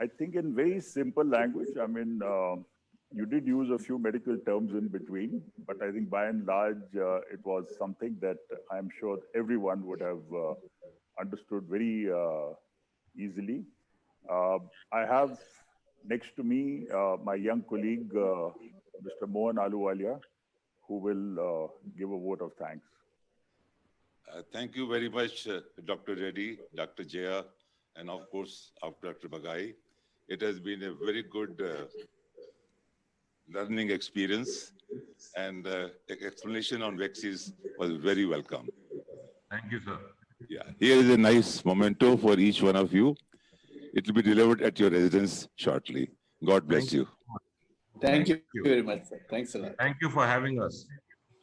I think in very simple language, I mean, you did use a few medical terms in between, but I think by and large, it was something that I'm sure everyone would have understood very easily. I have next to me my young colleague, Mr. Mohan Aluwalia, who will give a vote of thanks. Thank you very much, Dr. Reddy, Dr. Jaya, and of course, Dr. Bagai. It has been a very good learning experience, and the explanation on vaccines was very welcome. Thank you, sir. Yeah, here is a nice memento for each one of you. It will be delivered at your residence shortly. God bless Thank you. Thank you you. very much, sir. Thanks a lot. Thank you for having us.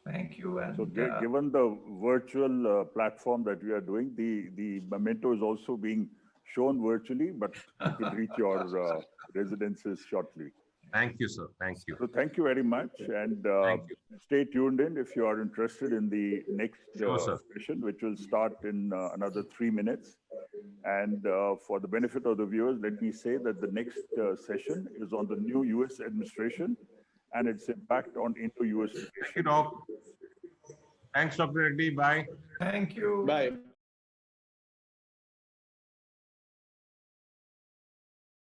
Thank you. And So given the virtual platform that we are doing, the memento is also being shown virtually, but it will reach your residences shortly. Thank you, sir. Thank you. So thank you very much, and Thank you. stay tuned in if you are interested in the next Sure, sir. session, which will start in another 3 minutes. And for the benefit of the viewers, let me say that the next session is on the new U.S. administration and its impact on Indo-US Thank you, relations. Doc. Thanks, Dr. Reddy. Bye. thank you. Bye.